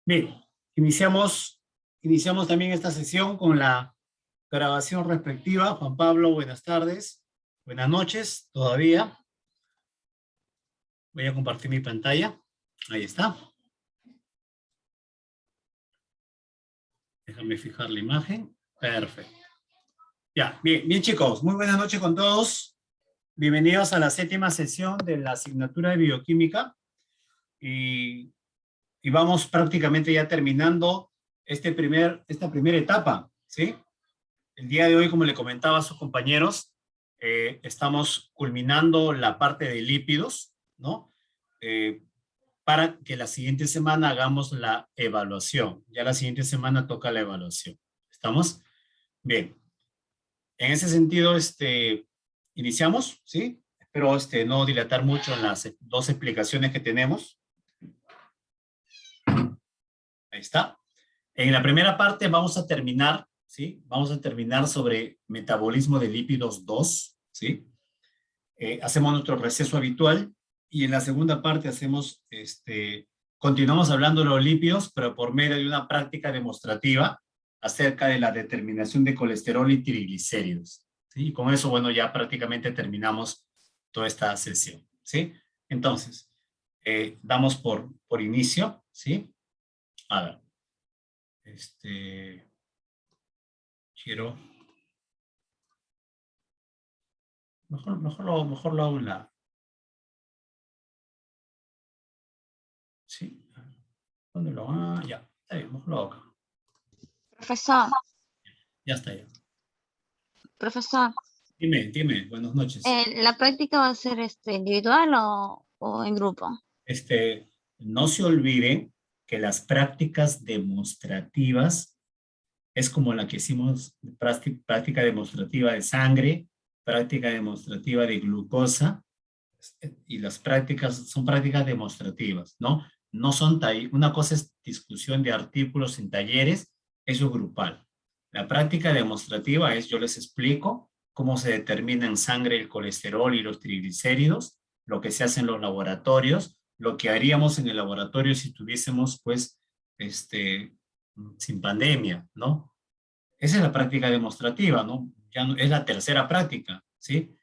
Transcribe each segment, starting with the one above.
Bien, iniciamos también esta sesión con la grabación respectiva. Juan Pablo, buenas tardes. Buenas noches, todavía. Voy a compartir mi pantalla. Ahí está. Déjame fijar la imagen. Perfecto. Ya, bien chicos, muy buenas noches con todos. Bienvenidos a la 7ª sesión de la asignatura de bioquímica. Y vamos prácticamente ya terminando esta primera etapa, ¿sí? El día de hoy, como le comentaba a sus compañeros, estamos culminando la parte de lípidos, ¿no? Para que la siguiente semana hagamos la evaluación. Ya la siguiente semana toca la evaluación. ¿Estamos? Bien. En ese sentido, iniciamos, ¿sí? Espero no dilatar mucho en las dos explicaciones que tenemos. Ahí está. En la primera parte vamos a terminar, ¿sí? Vamos a terminar sobre metabolismo de lípidos 2, ¿sí? Hacemos nuestro receso habitual y en la segunda parte continuamos hablando de los lípidos, pero por medio de una práctica demostrativa acerca de la determinación de colesterol y triglicéridos, ¿sí? Y con eso, bueno, ya prácticamente terminamos toda esta sesión, ¿sí? Entonces, damos por inicio, ¿sí? A ver, quiero... Mejor lo hago en la... Sí. ¿Dónde lo hago? Ya. Está bien, mejor lo hago acá. Profesor, Ya está ya. profesor, Dime, buenas noches. ¿la práctica va a ser individual o en grupo? No se olvide que las prácticas demostrativas es como la que hicimos, práctica demostrativa de sangre, práctica demostrativa de glucosa, y las prácticas son prácticas demostrativas, ¿no? No son una cosa es discusión de artículos en talleres, eso es grupal. La práctica demostrativa es, yo les explico cómo se determina en sangre el colesterol y los triglicéridos, lo que se hace en los laboratorios, lo que haríamos en el laboratorio si tuviésemos, pues, sin pandemia, ¿no? Esa es la práctica demostrativa, ¿no? Ya no, es la tercera práctica, ¿sí?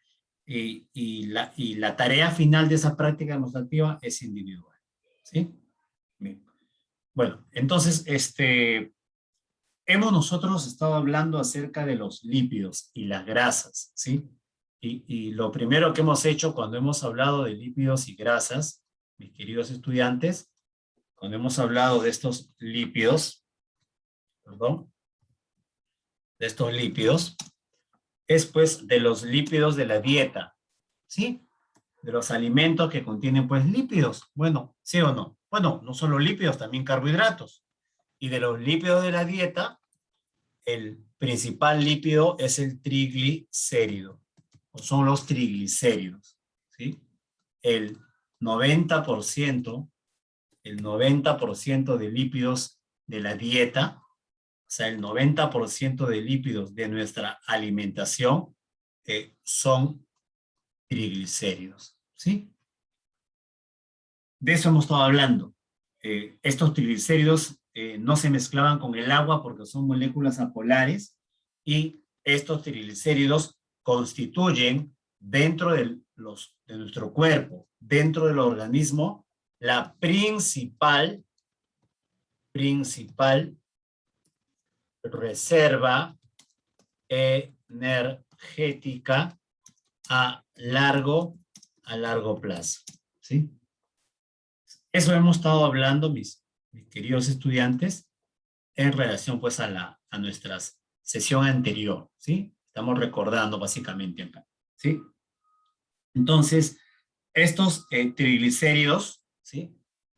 Y la tarea final de esa práctica demostrativa es individual, ¿sí? Bien. Bueno, entonces, hemos nosotros estado hablando acerca de los lípidos y las grasas, ¿sí? Y lo primero que hemos hecho cuando hemos hablado de lípidos y grasas, mis queridos estudiantes, cuando hemos hablado de estos lípidos, perdón, de estos lípidos, es pues de los lípidos de la dieta, ¿sí? De los alimentos que contienen pues lípidos. Bueno, ¿sí o no? Bueno, no solo lípidos, también carbohidratos. Y de los lípidos de la dieta, el principal lípido es el triglicérido, o son los triglicéridos, ¿sí? El 90%, el 90% de lípidos de la dieta, o sea, el 90% de lípidos de nuestra alimentación son triglicéridos, ¿sí? De eso hemos estado hablando. Estos triglicéridos no se mezclaban con el agua porque son moléculas apolares y estos triglicéridos constituyen dentro de nuestro cuerpo, dentro del organismo, la principal reserva energética a largo plazo, ¿sí? Eso hemos estado hablando, mis queridos estudiantes, en relación pues a nuestra sesión anterior, ¿sí? Estamos recordando básicamente acá, ¿sí? Entonces, estos triglicéridos, ¿sí?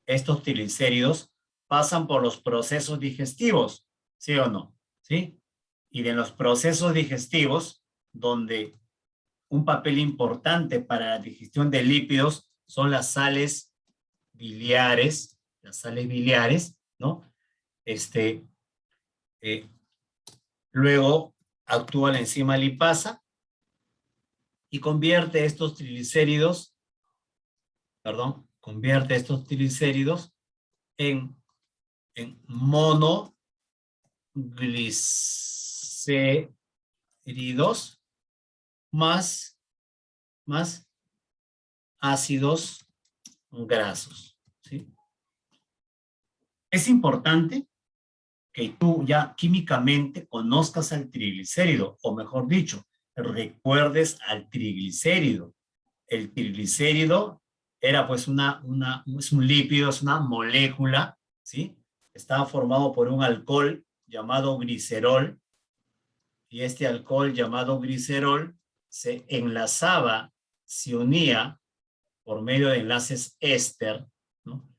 Estos triglicéridos pasan por los procesos digestivos, ¿sí o no? ¿Sí? Y de los procesos digestivos, donde un papel importante para la digestión de lípidos son las sales biliares, ¿no? Luego actúa la enzima lipasa y convierte estos triglicéridos en en monoglicéridos más ácidos grasos, ¿sí? Es importante que tú ya químicamente conozcas al triglicérido, o mejor dicho, recuerdes al triglicérido. El triglicérido era pues es un lípido, es una molécula, ¿sí? Estaba formado por un alcohol llamado glicerol, y este alcohol llamado glicerol se enlazaba, se unía por medio de enlaces éster, ¿no?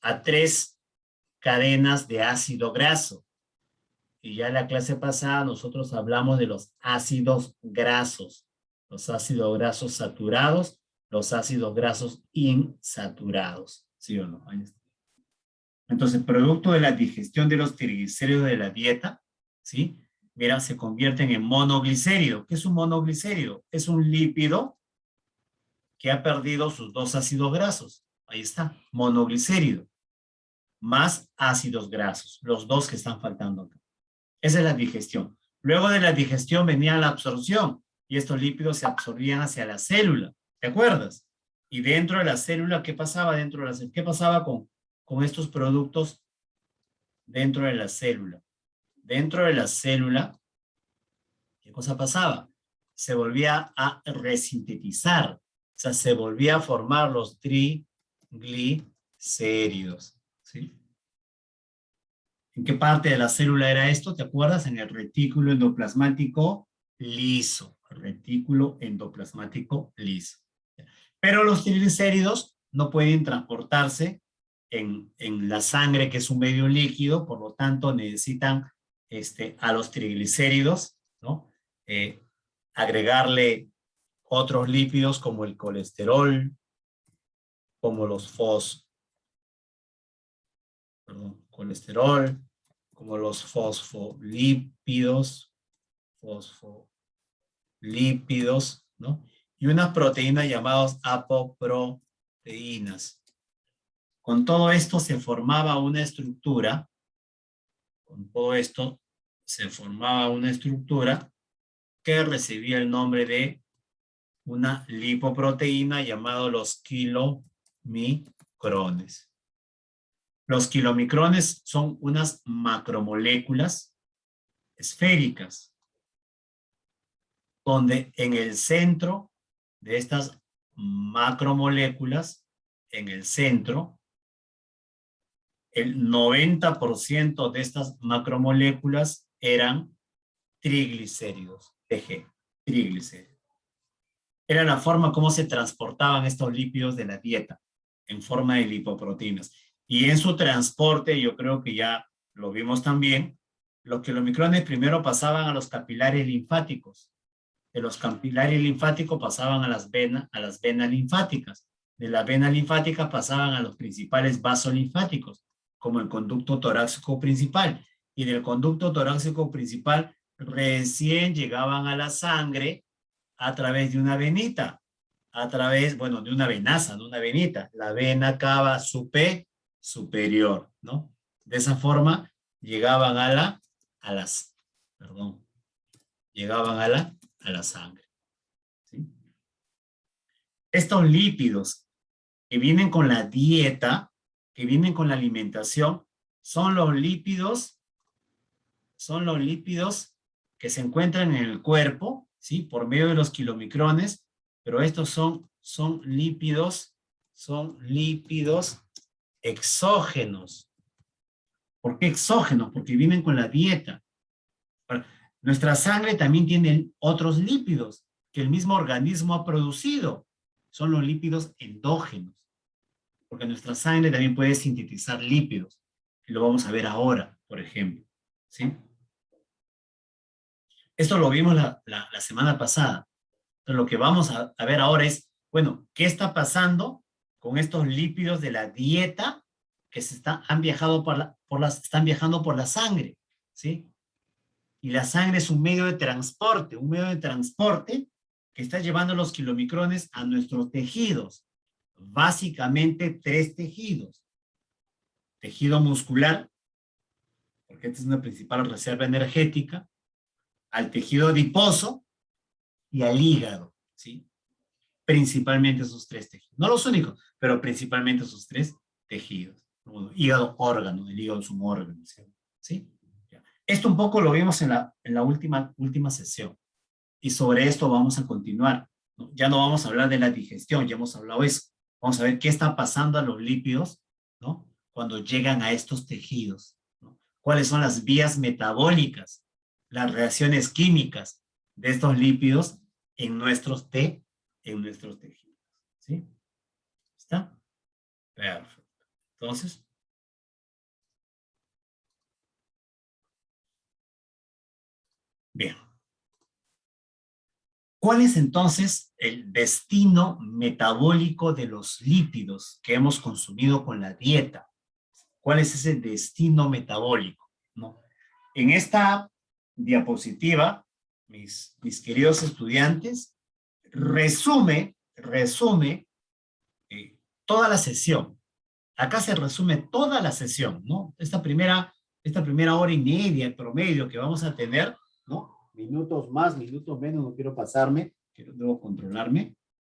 A 3 cadenas de ácido graso. Y ya en la clase pasada nosotros hablamos de los ácidos grasos saturados, los ácidos grasos insaturados, ¿sí o no? Ahí está. Entonces, producto de la digestión de los triglicéridos de la dieta, ¿sí? Mira, se convierten en monoglicérido. ¿Qué es un monoglicérido? Es un lípido que ha perdido sus 2 ácidos grasos. Ahí está, monoglicérido, más ácidos grasos, los 2 que están faltando acá. Esa es la digestión. Luego de la digestión venía la absorción y estos lípidos se absorbían hacia la célula. ¿Te acuerdas? Y dentro de la célula, ¿qué pasaba dentro de la célula? ¿Qué pasaba con estos productos dentro de la célula? Dentro de la célula, ¿qué cosa pasaba? Se volvía a resintetizar. O sea, se volvía a formar los triglicéridos. ¿Sí? ¿En qué parte de la célula era esto? ¿Te acuerdas? En el retículo endoplasmático liso. Retículo endoplasmático liso. Pero los triglicéridos no pueden transportarse en la sangre, que es un medio líquido, por lo tanto necesitan a los triglicéridos, ¿no? Agregarle otros lípidos como el colesterol, como los colesterol, como los fosfolípidos, ¿no? Y unas proteínas llamadas apoproteínas. Con todo esto se formaba una estructura, que recibía el nombre de una lipoproteína llamada los kilomicrones. Los kilomicrones son unas macromoléculas esféricas, donde en el centro de estas macromoléculas, en el centro, el 90% de estas macromoléculas eran triglicéridos, TG, triglicéridos. Era la forma como se transportaban estos lípidos de la dieta, en forma de lipoproteínas. Y en su transporte, yo creo que ya lo vimos también, los kilomicrones primero pasaban a los capilares linfáticos. De los capilares linfáticos pasaban a las venas linfáticas. De las venas linfáticas pasaban a los principales vasos linfáticos, como el conducto torácico principal. Y del conducto torácico principal recién llegaban a la sangre a través de una venita, de una venaza, no una venita, la vena cava superior, ¿no? De esa forma llegaban a la sangre. ¿Sí? Estos lípidos que vienen con la dieta, que vienen con la alimentación, son los lípidos que se encuentran en el cuerpo, ¿sí? Por medio de los kilomicrones, pero estos son lípidos exógenos. ¿Por qué exógenos? Porque vienen con la dieta. Nuestra sangre también tiene otros lípidos que el mismo organismo ha producido. Son los lípidos endógenos. Porque nuestra sangre también puede sintetizar lípidos. Y lo vamos a ver ahora, por ejemplo. ¿Sí? Esto lo vimos la semana pasada. Entonces, lo que vamos a ver ahora es, bueno, ¿qué está pasando con estos lípidos de la dieta que están viajando por la sangre? ¿Sí? Y la sangre es un medio de transporte que está llevando los kilomicrones a nuestros tejidos. Básicamente 3 tejidos. Tejido muscular, porque esta es una principal reserva energética, al tejido adiposo y al hígado, ¿sí? Principalmente esos tres tejidos. No los únicos, pero principalmente esos tres tejidos. Hígado, órgano, el hígado es un órgano, ¿sí? Esto un poco lo vimos en la última sesión. Y sobre esto vamos a continuar, ¿no? Ya no vamos a hablar de la digestión, ya hemos hablado de eso. Vamos a ver qué está pasando a los lípidos, ¿no? Cuando llegan a estos tejidos, ¿no? Cuáles son las vías metabólicas, las reacciones químicas de estos lípidos en nuestros tejidos, ¿sí? ¿Está? Perfecto. Entonces, bien. ¿Cuál es entonces el destino metabólico de los lípidos que hemos consumido con la dieta? ¿Cuál es ese destino metabólico? ¿No? En esta diapositiva, mis queridos estudiantes, resume toda la sesión. Acá se resume toda la sesión, ¿no? Esta primera hora y media, el promedio que vamos a tener, ¿no? Minutos más, minutos menos, no quiero pasarme, debo controlarme.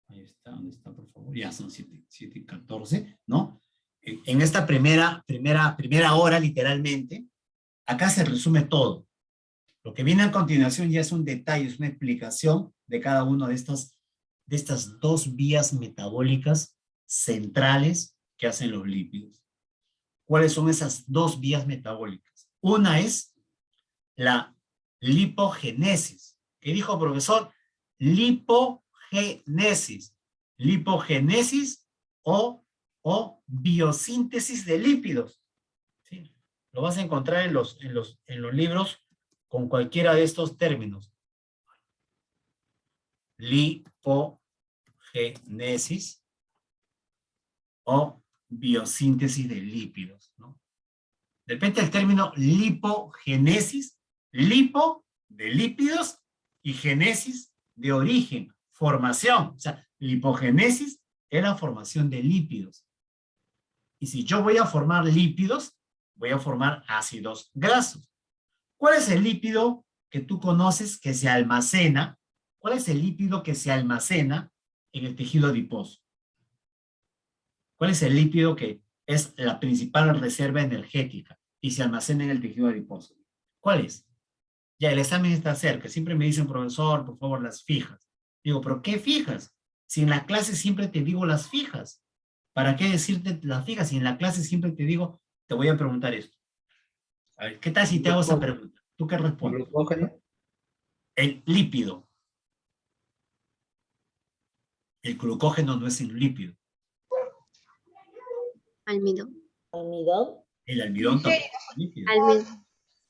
Ahí está, ¿dónde está, por favor? Ya son 7:14, ¿no? En esta primera hora, literalmente, acá se resume todo. Lo que viene a continuación ya es un detalle, es una explicación de cada una de estas dos vías metabólicas centrales que hacen los lípidos. ¿Cuáles son esas dos vías metabólicas? Una es la lipogénesis. ¿Qué dijo, profesor? Lipogénesis. Lipogénesis o biosíntesis de lípidos. ¿Sí? Lo vas a encontrar en los libros con cualquiera de estos términos. Lipogénesis o biosíntesis de lípidos, ¿no? Depende del término lipogénesis, lipo de lípidos y génesis de origen, formación. O sea, lipogénesis es la formación de lípidos. Y si yo voy a formar lípidos, voy a formar ácidos grasos. ¿Cuál es el lípido que tú conoces que se almacena? ¿Cuál es el lípido que se almacena en el tejido adiposo? ¿Cuál es el lípido que es la principal reserva energética y se almacena en el tejido adiposo? ¿Cuál es? Ya, el examen está cerca. Siempre me dicen, profesor, por favor, las fijas. Digo, ¿pero qué fijas? Si en la clase siempre te digo las fijas. ¿Para qué decirte las fijas? Si en la clase siempre te digo, te voy a preguntar esto. A ver, ¿qué tal si te hago esa pregunta? ¿Tú qué respondes? Glucógeno. El lípido. El glucógeno no es un lípido. Almidón. Almidón. El almidón tampoco es un lípido. Almidón.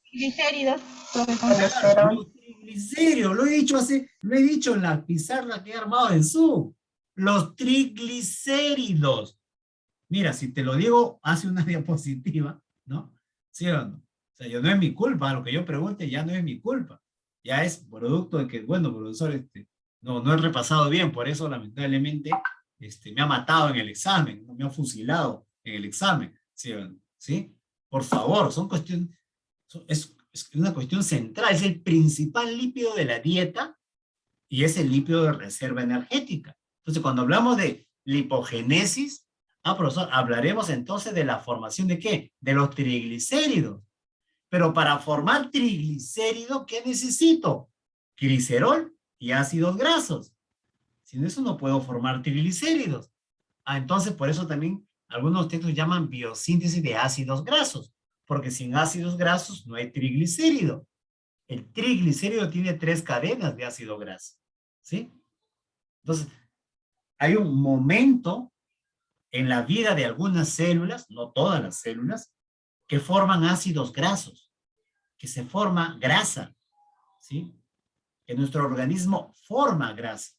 Glicéridos. Claro, los triglicéridos, lo he dicho en la pizarra que he armado en Zoom. Los triglicéridos. Mira, si te lo digo, hace una diapositiva, ¿no? ¿Sí o no? O sea, no es mi culpa, lo que yo pregunte ya no es mi culpa. Ya es producto de que, bueno, profesor, no he repasado bien, por eso lamentablemente me ha matado en el examen, no me ha fusilado en el examen. ¿Sí o no? ¿Sí? Por favor, es una cuestión central, es el principal lípido de la dieta y es el lípido de reserva energética. Entonces, cuando hablamos de lipogénesis, profesor, hablaremos entonces de la formación de ¿qué? De los triglicéridos. Pero para formar triglicéridos, ¿qué necesito? Glicerol y ácidos grasos. Sin eso no puedo formar triglicéridos. Entonces, por eso también algunos textos llaman biosíntesis de ácidos grasos, porque sin ácidos grasos no hay triglicérido. El triglicérido tiene 3 cadenas de ácido graso, ¿sí? Entonces, hay un momento en la vida de algunas células, no todas las células, que forman ácidos grasos, que se forma grasa, ¿sí? Que nuestro organismo forma grasa,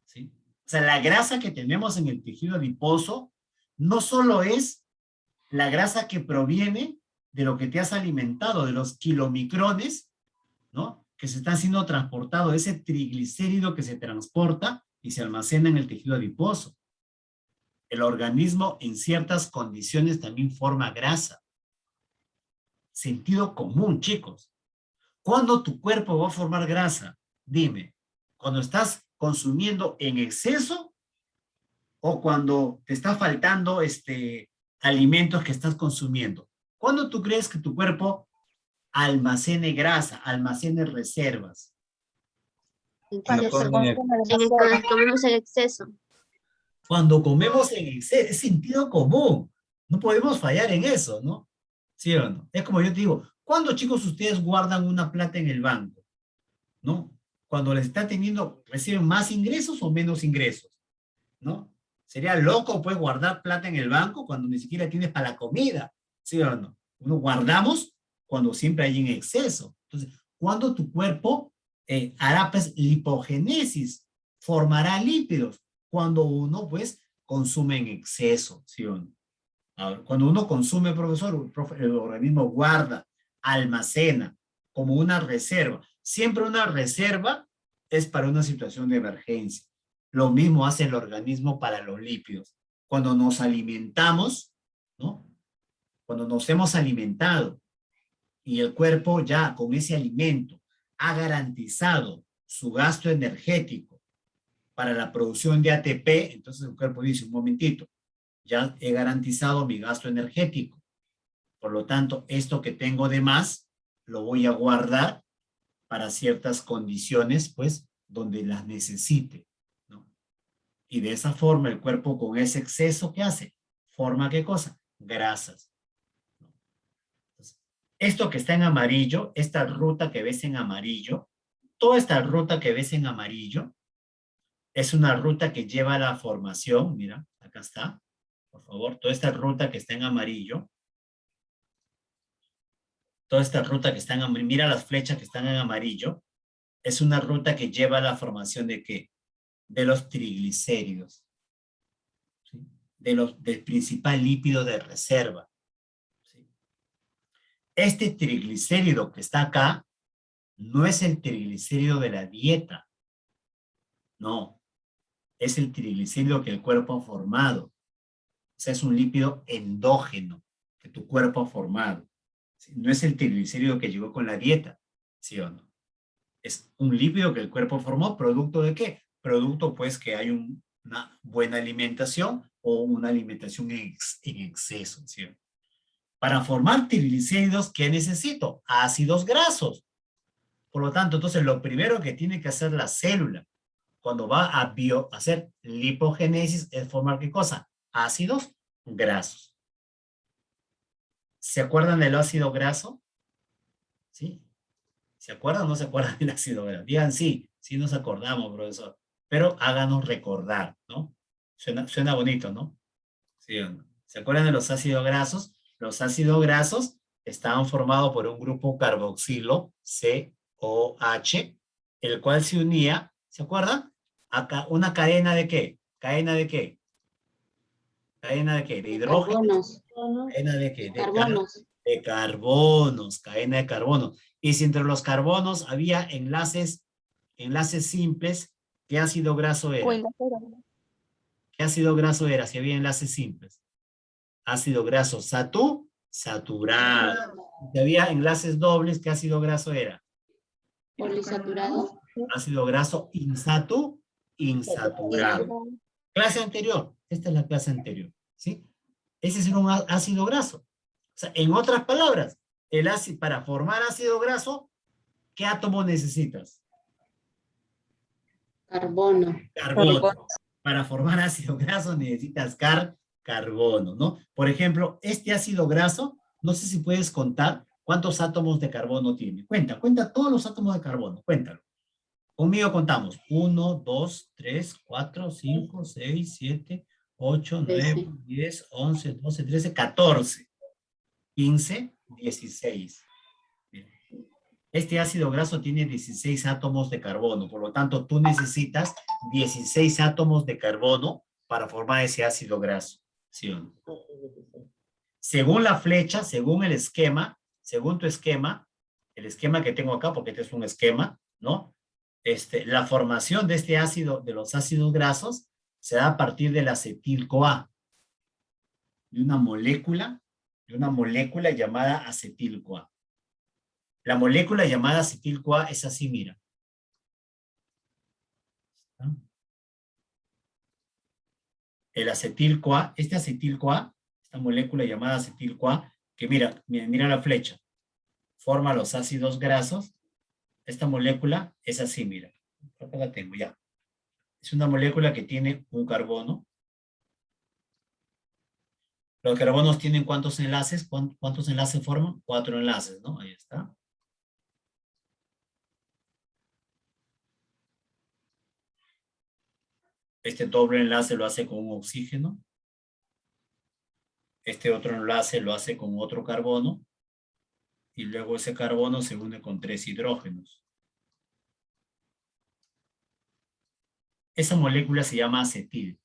¿sí? O sea, la grasa que tenemos en el tejido adiposo no solo es la grasa que proviene de lo que te has alimentado, de los kilomicrones, ¿no? Que se están siendo transportados, ese triglicérido que se transporta y se almacena en el tejido adiposo. El organismo en ciertas condiciones también forma grasa. sentido común, chicos. ¿Cuándo tu cuerpo va a formar grasa? Dime, ¿cuando estás consumiendo en exceso o cuando te está faltando alimentos que estás consumiendo? ¿Cuándo tú crees que tu cuerpo almacene grasa, almacene reservas? Cuando se consume Cuando comemos en exceso. Cuando comemos en exceso, es sentido común. No podemos fallar en eso, ¿no? ¿Sí o no? Es como yo te digo, ¿cuándo, chicos, ustedes guardan una plata en el banco? ¿No? Cuando les está teniendo, reciben más ingresos o menos ingresos, ¿no? Sería loco, pues, guardar plata en el banco cuando ni siquiera tienes para la comida, ¿sí o no? Uno guardamos cuando siempre hay en exceso. Entonces, cuando tu cuerpo hará, pues, lipogénesis, formará lípidos, cuando uno, pues, consume en exceso, ¿sí o no? Ahora, cuando uno consume, profesor, el organismo guarda, almacena como una reserva. Siempre una reserva es para una situación de emergencia. Lo mismo hace el organismo para los lípidos. Cuando nos alimentamos, ¿no? Cuando nos hemos alimentado y el cuerpo ya con ese alimento ha garantizado su gasto energético para la producción de ATP, entonces el cuerpo dice, un momentito, ya he garantizado mi gasto energético. Por lo tanto, esto que tengo de más, lo voy a guardar para ciertas condiciones, pues, donde las necesite, ¿no? Y de esa forma, el cuerpo con ese exceso, ¿qué hace? Forma, ¿qué cosa? Grasas. Entonces, esto que está en amarillo, esta ruta que ves en amarillo, toda esta ruta que ves en amarillo, es una ruta que lleva a la formación, mira, acá está, por favor, toda esta ruta que está en amarillo, toda esta ruta que está en amarillo, mira las flechas que están en amarillo, es una ruta que lleva a la formación de ¿qué? De los triglicéridos, ¿sí? Del principal lípido de reserva, ¿sí? Este triglicérido que está acá no es el triglicérido de la dieta, no, es el triglicérido que el cuerpo ha formado. O sea, es un lípido endógeno que tu cuerpo ha formado. ¿Sí? No es el triglicérido que llegó con la dieta, ¿sí o no? Es un lípido que el cuerpo formó, ¿producto de qué? Producto, pues, que hay una buena alimentación o una alimentación en exceso, ¿sí? Para formar triglicéridos, ¿qué necesito? Ácidos grasos. Por lo tanto, entonces, lo primero que tiene que hacer la célula cuando va a hacer lipogénesis es formar ¿qué cosa? Ácidos grasos. ¿Se acuerdan del ácido graso? ¿Sí? ¿Se acuerdan o no se acuerdan del ácido graso? Digan sí, sí nos acordamos, profesor. Pero háganos recordar, ¿no? Suena bonito, ¿no? ¿Sí o no? ¿Se acuerdan de los ácidos grasos? Los ácidos grasos estaban formados por un grupo carboxilo, COH, el cual se unía, ¿se acuerdan? Acá, ¿una cadena de qué? ¿Cadena de qué? ¿Cadena de qué? ¿De hidrógeno? Carbonos. ¿Cadena de qué? Carbonos. De carbonos, cadena de carbonos. Y si entre los carbonos había enlaces simples, ¿qué ácido graso era? ¿Qué ácido graso era si había enlaces simples? Ácido graso saturado. Si había enlaces dobles, ¿qué ácido graso era? Polisaturado. Ácido graso insaturado. Clase anterior. Esta es la clase anterior. ¿Sí? Ese es un ácido graso. O sea, en otras palabras, para formar ácido graso, ¿qué átomo necesitas? Carbono. Carbono. Para formar ácido graso necesitas carbono, ¿no? Por ejemplo, este ácido graso, no sé si puedes contar cuántos átomos de carbono tiene. Cuenta todos los átomos de carbono, cuéntalo. Conmigo contamos. 1, 2, 3, 4, 5, 6, 7, 8, 9, 10, 11, 12, 13, 14, 15, 16. Este ácido graso tiene 16 átomos de carbono, por lo tanto tú necesitas 16 átomos de carbono para formar ese ácido graso. ¿Sí o no? Según la flecha, según el esquema, según tu esquema, el esquema que tengo acá, porque este es un esquema, ¿no? La formación de este ácido, de los ácidos grasos, se da a partir del acetil-CoA, de una molécula llamada acetil-CoA. La molécula llamada acetil-CoA es así, mira. ¿Ah? El acetil-CoA, este acetil-CoA, esta molécula llamada acetil-CoA, que mira la flecha, forma los ácidos grasos. Esta molécula es así, mira. Acá la tengo ya. Es una molécula que tiene un carbono. Los carbonos tienen ¿cuántos enlaces? ¿Cuántos enlaces forman? 4 enlaces, ¿no? Ahí está. Este doble enlace lo hace con un oxígeno. Este otro enlace lo hace con otro carbono. Y luego ese carbono se une con 3 hidrógenos. Esa molécula se llama acetil.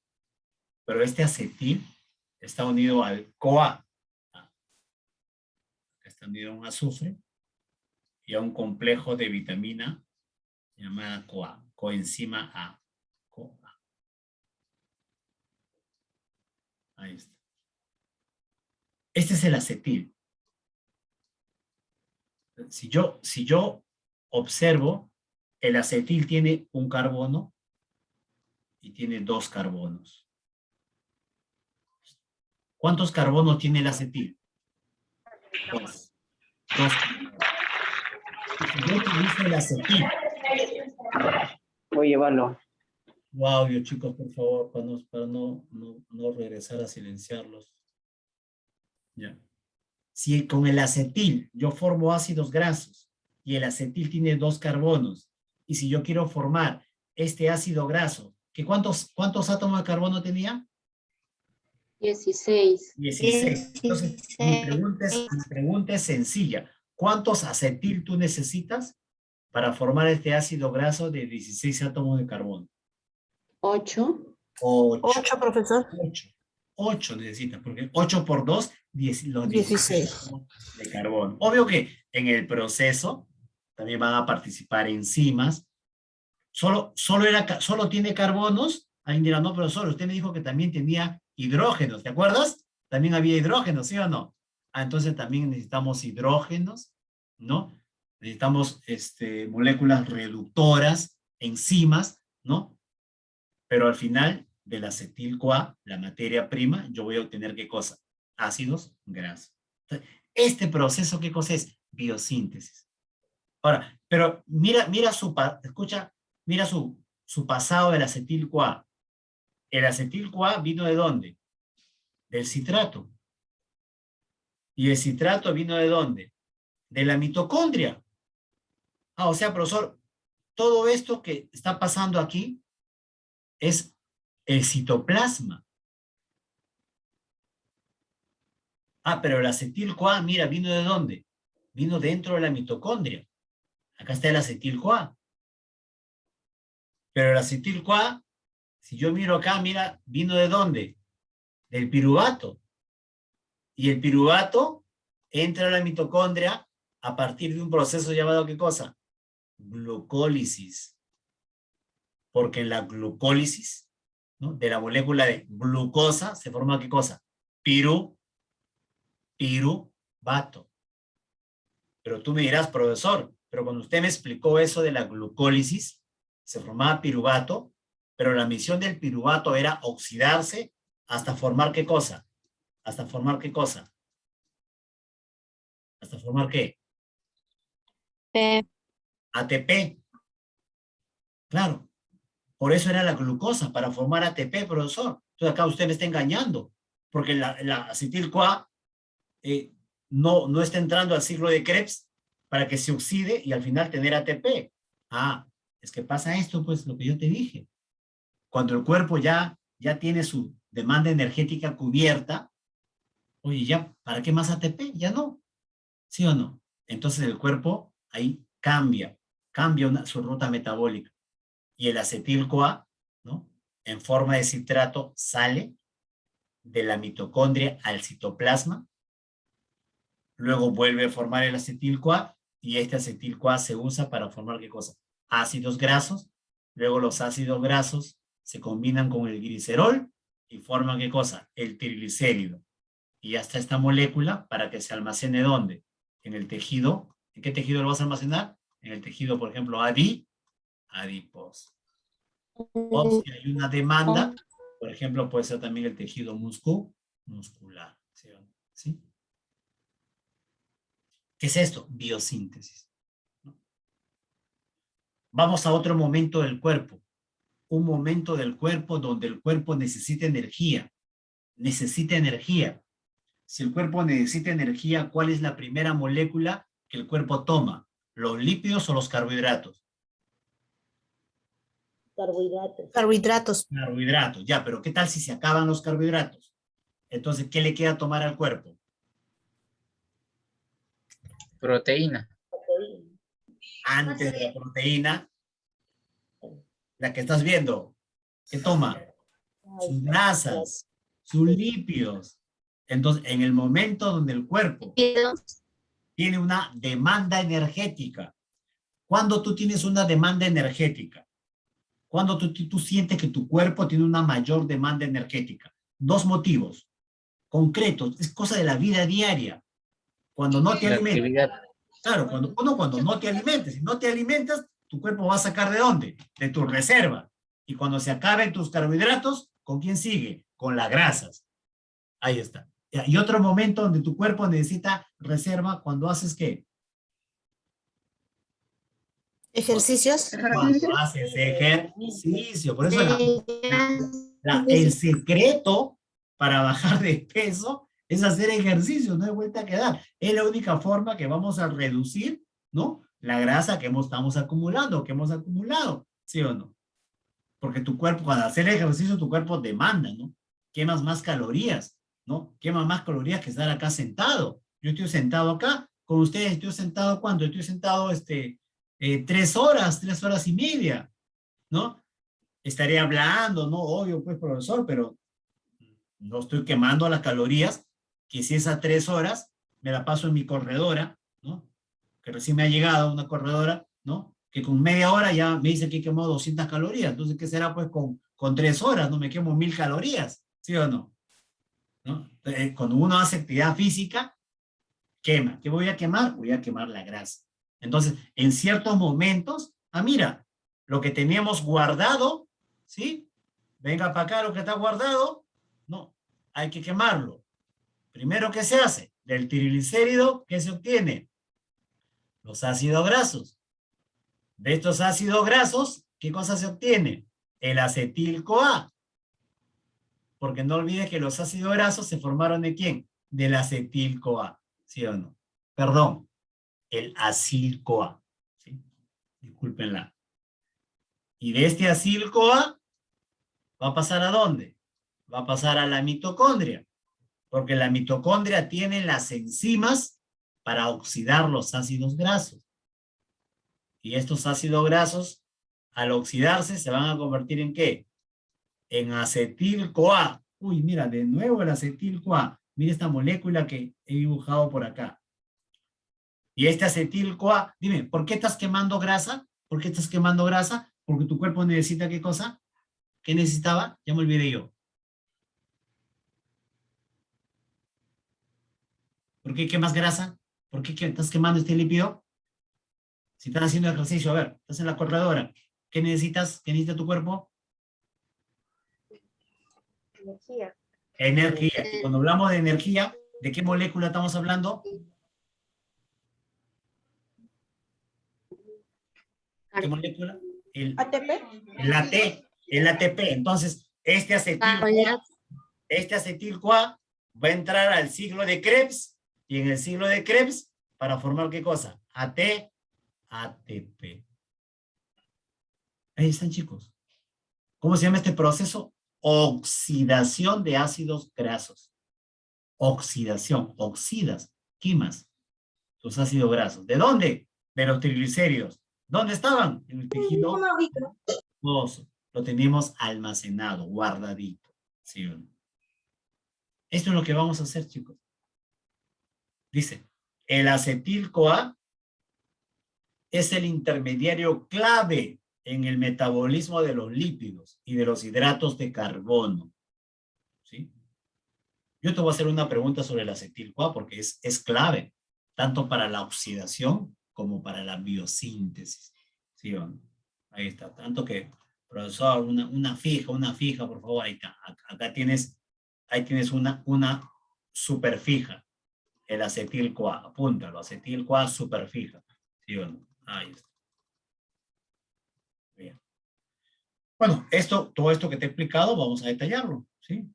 Pero este acetil está unido al CoA. Está unido a un azufre y a un complejo de vitamina llamada CoA, coenzima A. CoA. Ahí está. Este es el acetil. Si yo observo, el acetil tiene un carbono y tiene 2 carbonos. ¿Cuántos carbonos tiene el acetil? 2. 2 carbonos. Si yo utilizo el acetil. Voy a llevarlo. Audio, chicos, por favor, para no regresar a silenciarlos. Ya. Si con el acetil yo formo ácidos grasos y el acetil tiene 2 carbonos, y si yo quiero formar este ácido graso, ¿cuántos átomos de carbono tenía? 16. 16. Entonces, mi pregunta es sencilla. ¿Cuántos acetil tú necesitas para formar este ácido graso de 16 átomos de carbono? 8. 8, profesor. 8 necesitas, porque 8 por 2, los 16 de carbono. Obvio que en el proceso también van a participar enzimas. Solo tiene carbonos. Alguien dirá, no, profesor, usted me dijo que también tenía hidrógenos, ¿te acuerdas? También había hidrógenos, ¿sí o no? Entonces también necesitamos hidrógenos, ¿no? Necesitamos moléculas reductoras, enzimas, ¿no? Pero al final del acetil-CoA, la materia prima, yo voy a obtener ¿qué cosa? Ácidos grasos. Entonces, este proceso, ¿qué cosa es? Biosíntesis. Ahora, pero mira su pasado del acetil-CoA. El acetil-CoA vino ¿de dónde? Del citrato. ¿Y el citrato vino de dónde? De la mitocondria. O sea, profesor, todo esto que está pasando aquí es el citoplasma. Pero el acetil-CoA, mira, ¿vino de dónde? Vino dentro de la mitocondria. Acá está el acetil-CoA. Pero el acetil-CoA, si yo miro acá, mira, ¿vino de dónde? Del piruvato. Y el piruvato entra a la mitocondria a partir de un proceso llamado, ¿qué cosa? Glucólisis. Porque en la glucólisis, ¿no?, de la molécula de glucosa se forma ¿qué cosa? Piruvato. Pero tú me dirás, profesor, pero cuando usted me explicó eso de la glucólisis, se formaba piruvato, pero la misión del piruvato era oxidarse hasta formar ¿qué cosa? ¿Hasta formar qué cosa? ¿Hasta formar qué? ATP. Claro. Por eso era la glucosa, para formar ATP, profesor. Entonces acá usted me está engañando, porque la acetil-CoA no está entrando al ciclo de Krebs para que se oxide y al final tener ATP. Es que pasa esto, pues, lo que yo te dije. Cuando el cuerpo ya tiene su demanda energética cubierta, oye, ya, ¿para qué más ATP? Ya no. ¿Sí o no? Entonces el cuerpo ahí cambia su ruta metabólica. Y el acetil-CoA, ¿no?, en forma de citrato sale de la mitocondria al citoplasma, luego vuelve a formar el acetil-CoA y este acetil-CoA se usa para formar ¿qué cosa? Ácidos grasos. Luego los ácidos grasos se combinan con el glicerol y forman ¿qué cosa? El triglicérido. Y ya está esta molécula para que se almacene ¿dónde? En el tejido ¿En qué tejido lo vas a almacenar? En el tejido, por ejemplo, adiposo. O si hay una demanda, por ejemplo, puede ser también el tejido muscular. ¿Sí? ¿Qué es esto? Biosíntesis. Vamos a otro momento del cuerpo. Un momento del cuerpo donde el cuerpo necesita energía. Necesita energía. Si el cuerpo necesita energía, ¿cuál es la primera molécula que el cuerpo toma? ¿Los lípidos o los carbohidratos? Carbohidratos. Carbohidratos. Carbohidratos, ya, pero ¿qué tal si se acaban los carbohidratos? Entonces, ¿qué le queda tomar al cuerpo? Proteína. Antes de la proteína, la que estás viendo, ¿qué toma? Sus grasas, sus lípidos. Entonces, en el momento donde el cuerpo tiene una demanda energética, ¿cuándo tú tienes una demanda energética? Cuando tú sientes que tu cuerpo tiene una mayor demanda energética. Dos motivos concretos, es cosa de la vida diaria. Cuando no te La alimentas. actividad. Claro, cuando no te alimentes. Si no te alimentas, tu cuerpo va a sacar ¿de dónde? De tu reserva. Y cuando se acaben tus carbohidratos, ¿con quién sigue? Con las grasas. Ahí está. Y otro momento donde tu cuerpo necesita reserva, cuando haces ¿qué? Ejercicios. Cuando haces ejercicio. Por eso el secreto para bajar de peso es hacer ejercicio, no hay vuelta a quedar. Es la única forma que vamos a reducir, ¿no? La grasa que estamos acumulando, que hemos acumulado, ¿sí o no? Porque tu cuerpo, cuando hacer ejercicio, tu cuerpo demanda, ¿no? Quemas más calorías, ¿no? Quemas más calorías que estar acá sentado. Yo estoy sentado acá, con ustedes estoy sentado, ¿cuánto? Estoy sentado, 3 horas, 3 horas y media, ¿no? Estaré hablando, ¿no? Obvio, pues, profesor, pero no estoy quemando las calorías, que si esas 3 horas me la paso en mi corredora, ¿no? Que recién me ha llegado una corredora, ¿no? Que con media hora ya me dice que quemó 200 calorías. Entonces, ¿qué será pues con 3 horas? ¿No? Me quemo 1000 calorías, ¿sí o no? ¿No? Cuando uno hace actividad física, quema. ¿Qué voy a quemar? Voy a quemar la grasa. Entonces, en ciertos momentos, mira, lo que teníamos guardado, ¿sí? Venga para acá lo que está guardado, no, hay que quemarlo. Primero, ¿qué se hace? Del triglicérido, ¿qué se obtiene? Los ácidos grasos. De estos ácidos grasos, ¿qué cosa se obtiene? El acetil-CoA. Porque no olvides que los ácidos grasos se formaron ¿de quién? Del acetil-CoA, ¿sí o no? Perdón, el acil-CoA, ¿sí? Discúlpenla. Y de este acil-CoA, ¿va a pasar a dónde? Va a pasar a la mitocondria. Porque la mitocondria tiene las enzimas para oxidar los ácidos grasos. Y estos ácidos grasos, al oxidarse, se van a convertir ¿en qué? En acetil-CoA. Uy, mira, de nuevo el acetil-CoA. Mira esta molécula que he dibujado por acá. Y este acetil-CoA, dime, ¿por qué estás quemando grasa? ¿Por qué estás quemando grasa? Porque tu cuerpo necesita ¿qué cosa? ¿Qué necesitaba? Ya me olvidé yo. ¿Por qué quemas grasa? ¿Por qué estás quemando este lípido? Si estás haciendo ejercicio, a ver, estás en la corredora. ¿Qué necesitas? ¿Qué necesita tu cuerpo? Energía. Energía. Y cuando hablamos de energía, ¿de qué molécula estamos hablando? ¿Qué molécula? ATP. El ATP. Entonces, este acetil-CoA va a entrar al ciclo de Krebs y en el ciclo de Krebs, para formar ¿qué cosa? ATP. Ahí están, chicos. ¿Cómo se llama este proceso? Oxidación de ácidos grasos. Oxidación. Oxidas, quemas tus ácidos grasos. ¿De dónde? De los triglicéridos. ¿Dónde estaban? En el tejido adiposo. Lo tenemos almacenado, guardadito. ¿Sí o no? Esto es lo que vamos a hacer, chicos. Dice, el acetil-CoA es el intermediario clave en el metabolismo de los lípidos y de los hidratos de carbono. ¿Sí? Yo te voy a hacer una pregunta sobre el acetil-CoA porque es clave, tanto para la oxidación como para la biosíntesis. ¿Sí o no? Ahí está. Tanto que, profesor, una fija, por favor. Ahí está. Acá tienes, ahí tienes una superfija. El acetil-CoA. Apúntalo. Acetil-CoA superfija. ¿Sí o no? Ahí está. Bien. Bueno, todo esto que te he explicado, vamos a detallarlo. ¿Sí?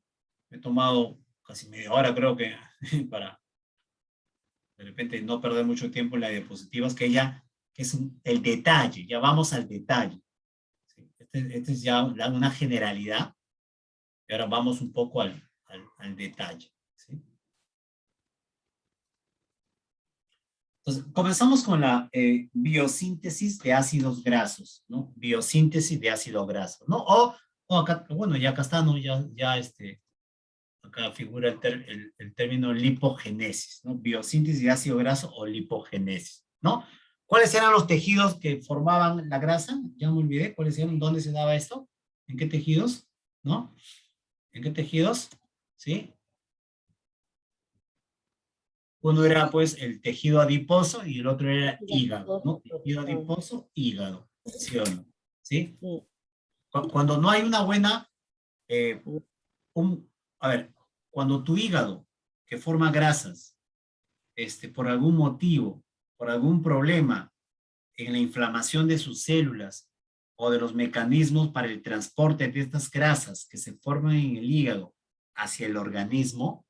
Me he tomado casi media hora, creo que, para de repente no perder mucho tiempo en las diapositivas, que es el detalle, ya vamos al detalle. ¿Sí? Este es ya una generalidad, y ahora vamos un poco al detalle. ¿Sí? Entonces, comenzamos con la biosíntesis de ácidos grasos, ¿no? Biosíntesis de ácido graso, ¿no? O acá, bueno, ya acá está, ¿no? Acá figura el término lipogénesis, ¿no? Biosíntesis de ácido graso o lipogénesis, ¿no? ¿Cuáles eran los tejidos que formaban la grasa? Ya me olvidé, ¿cuáles eran? ¿Dónde se daba esto? ¿En qué tejidos? ¿No? ¿En qué tejidos? ¿Sí? Uno era, pues, el tejido adiposo y el otro era hígado, ¿no? Tejido adiposo, hígado, ¿sí o no? ¿Sí? Sí. Cuando no hay una buena, eh, a ver, cuando tu hígado, que forma grasas, por algún motivo, por algún problema en la inflamación de sus células o de los mecanismos para el transporte de estas grasas que se forman en el hígado hacia el organismo,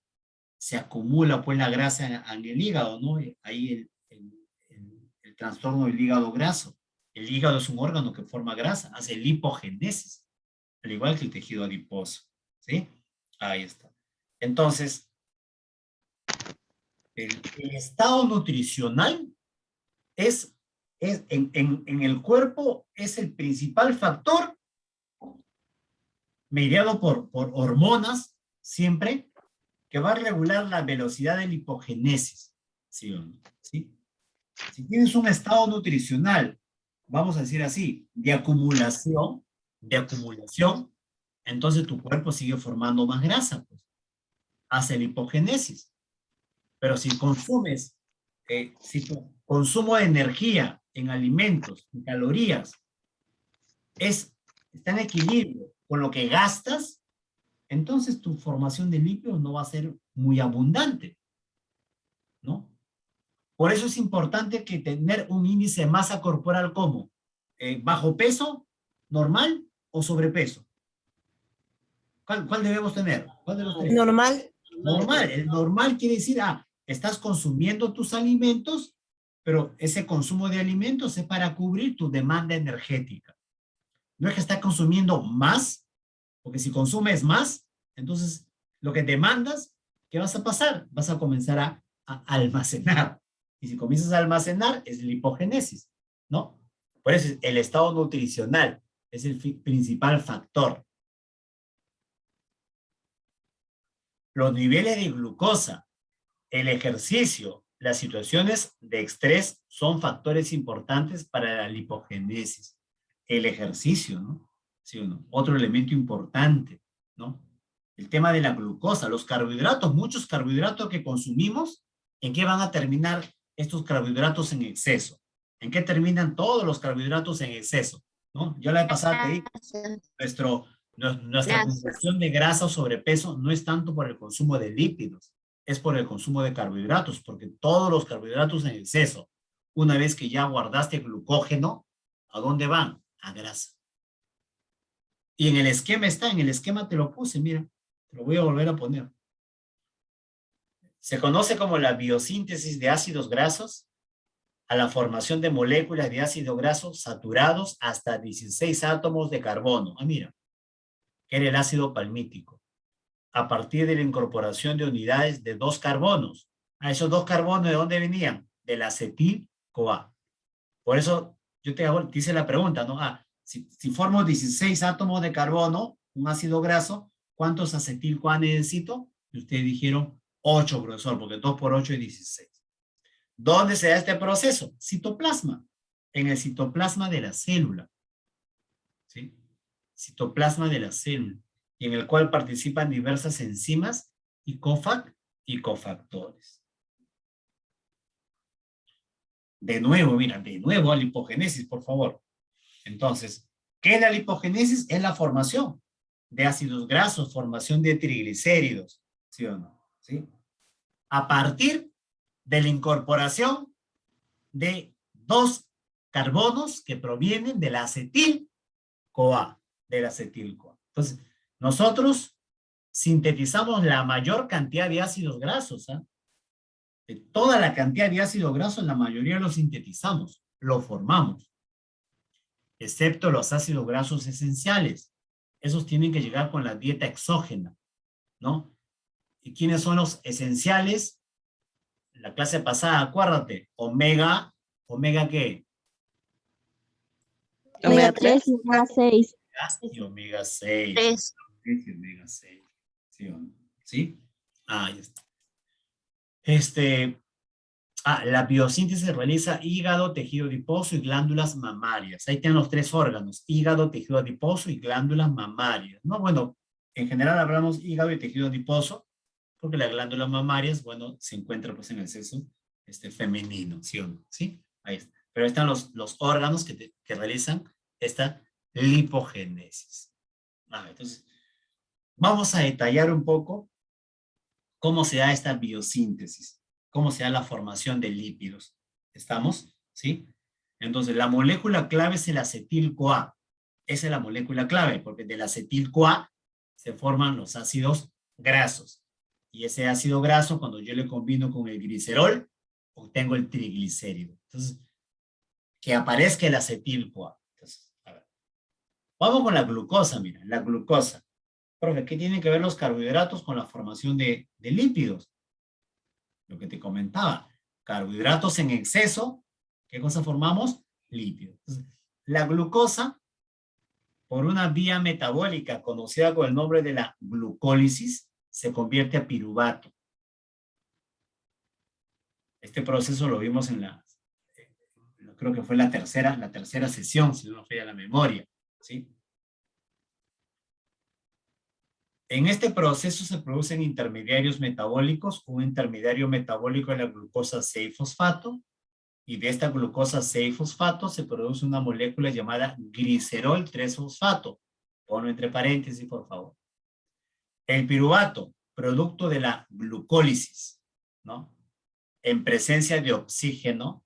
se acumula pues la grasa en el hígado, ¿no? Ahí el trastorno del hígado graso. El hígado es un órgano que forma grasa, hace lipogénesis, al igual que el tejido adiposo, ¿sí? Ahí está. Entonces, el estado nutricional en el cuerpo es el principal factor mediado por hormonas siempre que va a regular la velocidad de la hipogénesis. ¿Sí o no? ¿Sí? Si tienes un estado nutricional, vamos a decir así, de acumulación, entonces tu cuerpo sigue formando más grasa, pues, hace la hipogénesis. Pero si tu consumo de energía en alimentos, en calorías, está en equilibrio con lo que gastas, entonces tu formación de lípidos no va a ser muy abundante, ¿no? Por eso es importante que tener un índice de masa corporal como bajo peso, normal o sobrepeso. ¿Cuál debemos tener? ¿Cuál de los tres? Normal. Normal. El normal quiere decir, estás consumiendo tus alimentos, pero ese consumo de alimentos es para cubrir tu demanda energética. No es que estás consumiendo más, porque si consumes más, entonces lo que demandas, ¿qué vas a pasar? Vas a comenzar a almacenar. Y si comienzas a almacenar, es la hipogénesis, ¿no? Por eso el estado nutricional es el principal factor. Los niveles de glucosa, el ejercicio, las situaciones de estrés son factores importantes para la lipogénesis. El ejercicio, ¿no? ¿Sí o no? Otro elemento importante, ¿no? El tema de la glucosa, los carbohidratos, muchos carbohidratos que consumimos, ¿en qué van a terminar estos carbohidratos en exceso? ¿En qué terminan todos los carbohidratos en exceso? ¿No? Yo la vez pasada te dije, nuestra acumulación de grasa o sobrepeso no es tanto por el consumo de lípidos, es por el consumo de carbohidratos, porque todos los carbohidratos en exceso, una vez que ya guardaste glucógeno, ¿a dónde van? A grasa. Y en el esquema te lo puse, mira, te lo voy a volver a poner. Se conoce como la biosíntesis de ácidos grasos a la formación de moléculas de ácido graso saturados hasta 16 átomos de carbono. Mira, que era el ácido palmítico, a partir de la incorporación de unidades de 2 carbonos. Esos 2 carbonos, ¿de dónde venían? Del acetil-CoA. Por eso yo te hice la pregunta, ¿no? Si formo 16 átomos de carbono, un ácido graso, ¿cuántos acetil-CoA necesito? Y ustedes dijeron 8, profesor, porque 2 por 8 es 16. ¿Dónde se da este proceso? Citoplasma. En el citoplasma de la célula. ¿Sí? Citoplasma de la célula. Y en el cual participan diversas enzimas y cofactores. De nuevo, mira, de nuevo a lipogénesis, por favor. Entonces, ¿qué es la lipogénesis? Es la formación de ácidos grasos, formación de triglicéridos, ¿sí o no? ¿Sí? A partir de la incorporación de dos carbonos que provienen del acetil-CoA, Entonces, nosotros sintetizamos la mayor cantidad de ácidos grasos, ¿ah? De toda la cantidad de ácidos grasos, la mayoría lo sintetizamos, lo formamos, excepto los ácidos grasos esenciales. Esos tienen que llegar con la dieta exógena, ¿no? ¿Y quiénes son los esenciales? La clase pasada, acuérdate, ¿omega qué? Omega 3 y omega 6. Y omega 6. Tres. Y omega 6. ¿Sí o no? ¿Sí? Ahí está. La biosíntesis se realiza hígado, tejido adiposo y glándulas mamarias. Ahí tienen los tres órganos, hígado, tejido adiposo y glándulas mamarias. No, bueno, en general hablamos hígado y tejido adiposo, porque las glándulas mamarias, bueno, se encuentran pues en el sexo femenino, ¿sí o no? ¿Sí? Ahí está. Pero están los órganos que realizan esta lipogénesis. Entonces, vamos a detallar un poco cómo se da esta biosíntesis, cómo se da la formación de lípidos. ¿Estamos? ¿Sí? Entonces, la molécula clave es el acetil-CoA. Esa es la molécula clave, porque del acetil-CoA se forman los ácidos grasos. Y ese ácido graso, cuando yo le combino con el glicerol, obtengo el triglicérido. Entonces, que aparezca el acetil-CoA. Entonces, a ver. Vamos con la glucosa, mira, la glucosa. Profe, ¿qué tienen que ver los carbohidratos con la formación de lípidos? Lo que te comentaba, carbohidratos en exceso, ¿qué cosa formamos? Lípidos. Entonces, la glucosa, por una vía metabólica conocida con el nombre de la glucólisis, se convierte a piruvato. Este proceso lo vimos creo que fue la tercera sesión, si no me falla la memoria, ¿sí? En este proceso se producen intermediarios metabólicos. Un intermediario metabólico es la glucosa 6-fosfato, y de esta glucosa 6-fosfato se produce una molécula llamada glicerol 3-fosfato. Ponlo entre paréntesis, por favor. El piruvato, producto de la glucólisis, ¿no? En presencia de oxígeno,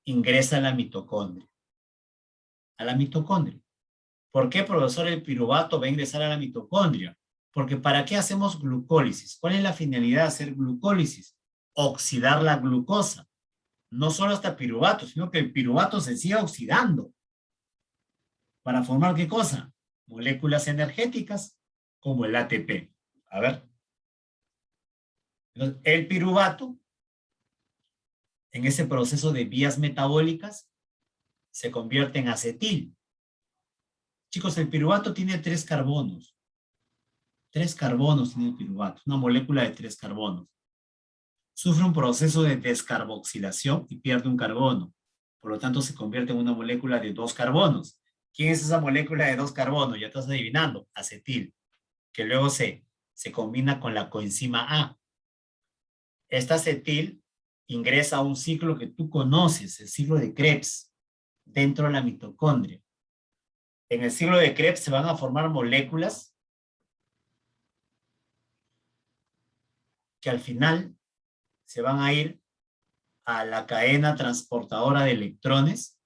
ingresa a la mitocondria. A la mitocondria. ¿Por qué, profesor, el piruvato va a ingresar a la mitocondria? Porque ¿para qué hacemos glucólisis? ¿Cuál es la finalidad de hacer glucólisis? Oxidar la glucosa. No solo hasta piruvato, sino que el piruvato se sigue oxidando. ¿Para formar qué cosa? Moléculas energéticas, como el ATP. A ver. Entonces, el piruvato, en ese proceso de vías metabólicas, se convierte en acetil. Chicos, el piruvato tiene 3 carbonos. 3 carbonos tiene el piruvato, una molécula de 3 carbonos. Sufre un proceso de descarboxilación y pierde un carbono. Por lo tanto, se convierte en una molécula de 2 carbonos. ¿Quién es esa molécula de 2 carbonos? Ya estás adivinando, acetil, que luego se combina con la coenzima A. Esta acetil ingresa a un ciclo que tú conoces, el ciclo de Krebs, dentro de la mitocondria. En el ciclo de Krebs se van a formar moléculas que al final se van a ir a la cadena transportadora de electrones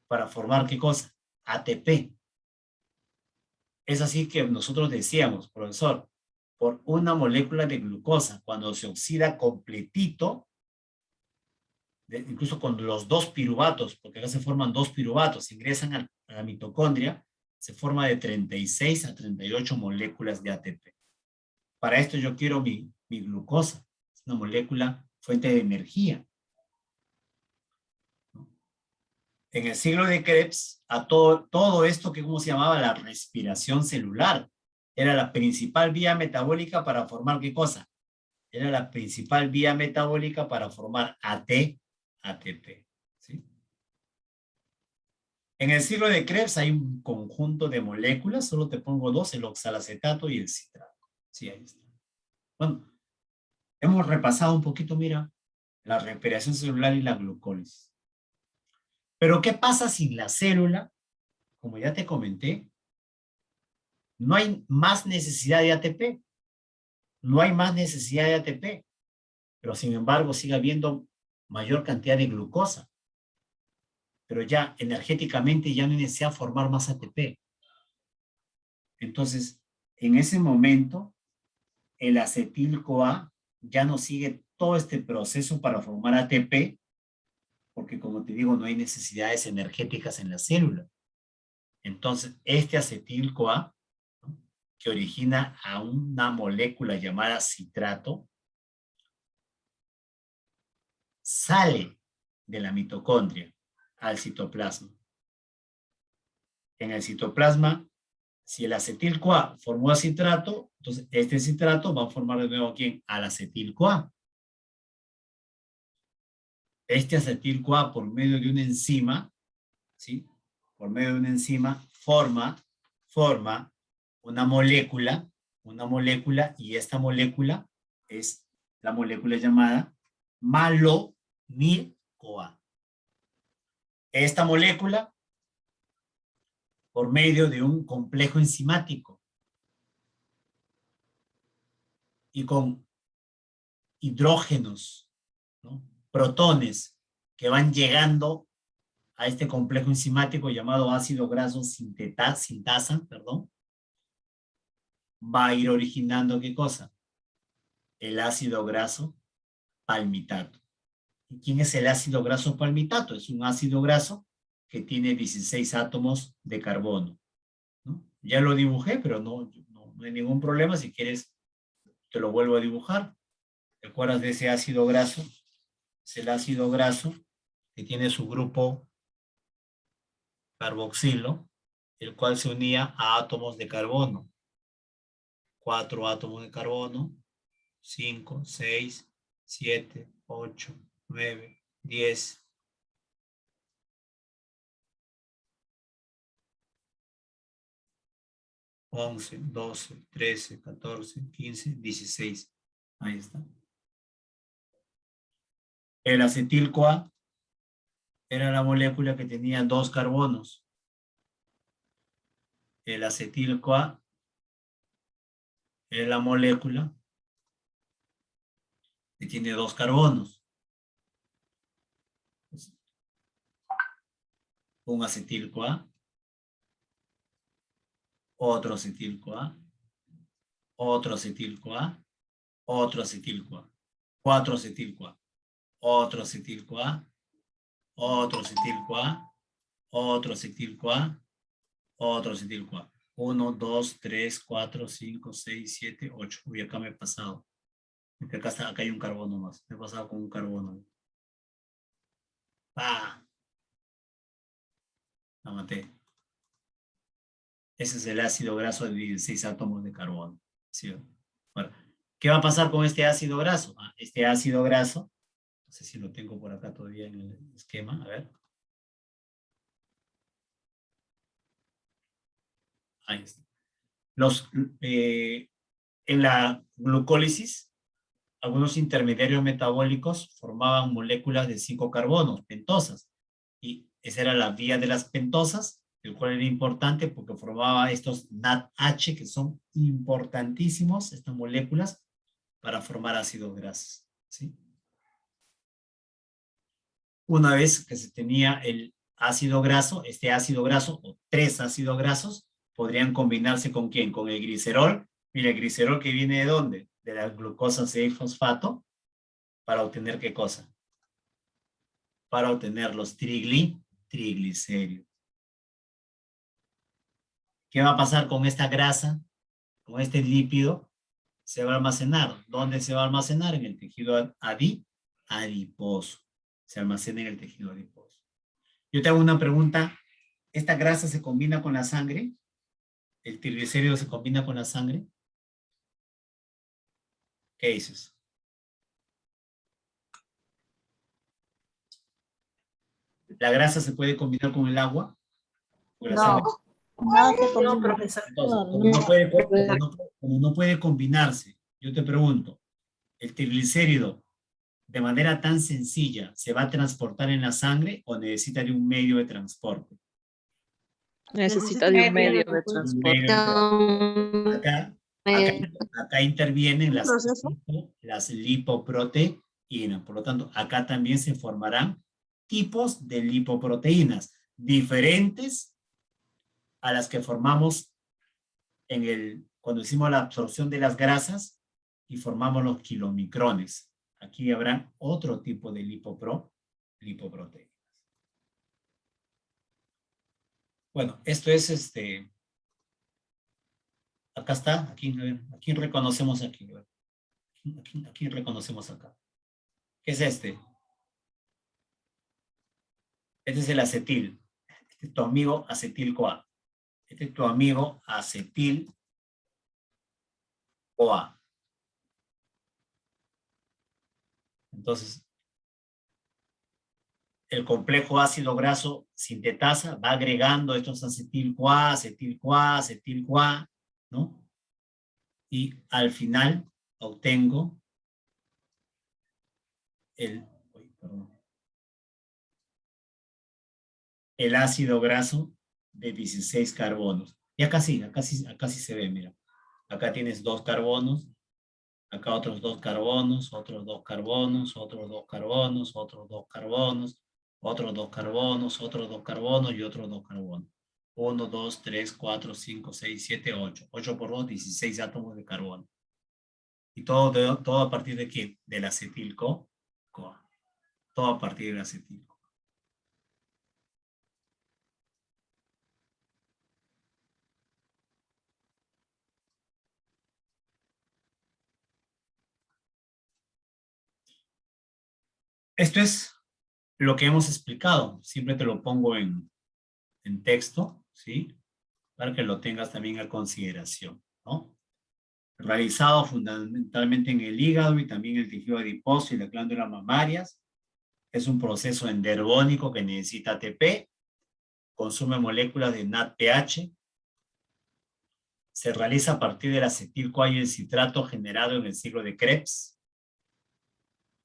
para formar ¿qué cosa? ATP. Es así que nosotros decíamos, profesor, por una molécula de glucosa, cuando se oxida completito, incluso con los 2 piruvatos, porque acá se forman 2 piruvatos, ingresan a la mitocondria, se forma de 36 a 38 moléculas de ATP. Para esto yo quiero mi glucosa, es una molécula fuente de energía. En el siglo de Krebs, a todo esto que ¿cómo se llamaba? La respiración celular. Era la principal vía metabólica para formar ¿qué cosa? Era la principal vía metabólica para formar ATP. ¿Sí? En el siglo de Krebs hay un conjunto de moléculas, solo te pongo 2, el oxalacetato y el citrato. Sí, ahí está. Bueno, hemos repasado un poquito, mira, la respiración celular y la glucólisis. Pero ¿qué pasa si la célula, como ya te comenté, no hay más necesidad de ATP? No hay más necesidad de ATP, pero sin embargo sigue habiendo mayor cantidad de glucosa. Pero ya energéticamente ya no hay necesidad de formar más ATP. Entonces, en ese momento, el acetil-CoA ya no sigue todo este proceso para formar ATP, porque como te digo, no hay necesidades energéticas en la célula. Entonces, este acetil-CoA, ¿no?, que origina a una molécula llamada citrato, sale de la mitocondria al citoplasma. En el citoplasma, si el acetil-CoA formó a citrato, entonces este citrato va a formar de nuevo, ¿quién? Al acetil-CoA. Este acetil-CoA, por medio de una enzima, ¿sí?, por medio de una enzima, forma una molécula, y esta molécula es la molécula llamada malonil-CoA. Esta molécula, por medio de un complejo enzimático y con hidrógenos, ¿no?, protones que van llegando a este complejo enzimático llamado ácido graso sintasa, va a ir originando, ¿qué cosa? El ácido graso palmitato. ¿Y quién es el ácido graso palmitato? Es un ácido graso que tiene 16 átomos de carbono, ¿no? Ya lo dibujé, pero no hay ningún problema. Si quieres, te lo vuelvo a dibujar. ¿Te acuerdas de ese ácido graso? Es el ácido graso que tiene su grupo carboxilo, el cual se unía a átomos de carbono. 4 átomos de carbono, 5, 6, 7, 8, 9, 10. 11, 12, 13, 14, 15, 16. Ahí está. El acetil-CoA era la molécula que tenía 2 carbonos. El acetil-CoA es la molécula que tiene 2 carbonos. Un acetil-CoA, otro acetil-CoA, otro acetil-CoA, otro acetil-CoA, 4 acetil-CoA, otro acetil-CoA, otro acetil-CoA, otro acetil-CoA, otro acetil-CoA. 1, 2, 3, 4, 5, 6, 7, 8. Uy, acá me he pasado. Porque acá hay un carbono más. Me he pasado con un carbono. ¡Ah! La maté. Ese es el ácido graso de 16 átomos de carbono. ¿Sí? Bueno, ¿qué va a pasar con este ácido graso? Este ácido graso, no sé si lo tengo por acá todavía en el esquema, a ver. Ahí está. En la glucólisis, algunos intermediarios metabólicos formaban moléculas de 5 carbonos, pentosas. Y esa era la vía de las pentosas, el cual era importante porque formaba estos NADH, que son importantísimos, estas moléculas, para formar ácidos grasos, ¿sí? Una vez que se tenía el ácido graso, este ácido graso, o 3 ácidos grasos, podrían combinarse ¿con quién? Con el glicerol. Mira, el glicerol que viene ¿de dónde? De la glucosa 6-fosfato, para obtener ¿qué cosa? Para obtener los triglicéridos. ¿Qué va a pasar con esta grasa? Con este lípido se va a almacenar. ¿Dónde se va a almacenar? En el tejido adiposo. Se almacena en el tejido adiposo. Yo te hago una pregunta. ¿Esta grasa se combina con la sangre? ¿El triglicérido se combina con la sangre? ¿Qué dices? ¿La grasa se puede combinar con el agua? ¿Con la sangre? No se No, combina. profesor. Entonces, como no puede combinarse, yo te pregunto, ¿el triglicérido de manera tan sencilla, ¿se va a transportar en la sangre o necesita de un medio de transporte? Necesita de un medio de Un transporte. medio de transporte. Acá, acá, Me- acá intervienen ¿Un proceso? las lipoproteínas. Por lo tanto, acá también se formarán tipos de lipoproteínas diferentes a las que formamos cuando hicimos la absorción de las grasas y formamos los kilomicrones. Aquí habrá otro tipo de lipoproteínas. Bueno, esto es acá está, aquí, a ver, aquí reconocemos aquí, a ver, aquí reconocemos acá. ¿Qué es este? Este es el acetil. Este es tu amigo acetil-CoA. Este es tu amigo acetil-CoA. Entonces, el complejo ácido graso sintetasa va agregando estos acetil-CoA, acetil-CoA, acetil-CoA, ¿no? Y al final obtengo el ácido graso de 16 carbonos. Y acá sí se ve, mira. Acá tienes 2 carbonos, acá otros 2 carbonos, otros 2 carbonos, otros 2 carbonos, otros 2 carbonos, otros 2 carbonos, otros 2 carbonos y otros 2 carbonos. 1, 2, 3, 4, 5, 6, 7, 8. 8 por 2, 16 átomos de carbono. ¿Y todo a partir de qué? Del acetil-CoA. Todo a partir del acetil-CoA. Esto es lo que hemos explicado. Siempre te lo pongo en texto, ¿sí? Para que lo tengas también a consideración, ¿no? Realizado fundamentalmente en el hígado y también el tejido adiposo y las glándulas mamarias. Es un proceso endergónico que necesita ATP, consume moléculas de NADPH, se realiza a partir del acetil-CoA y el citrato generado en el ciclo de Krebs.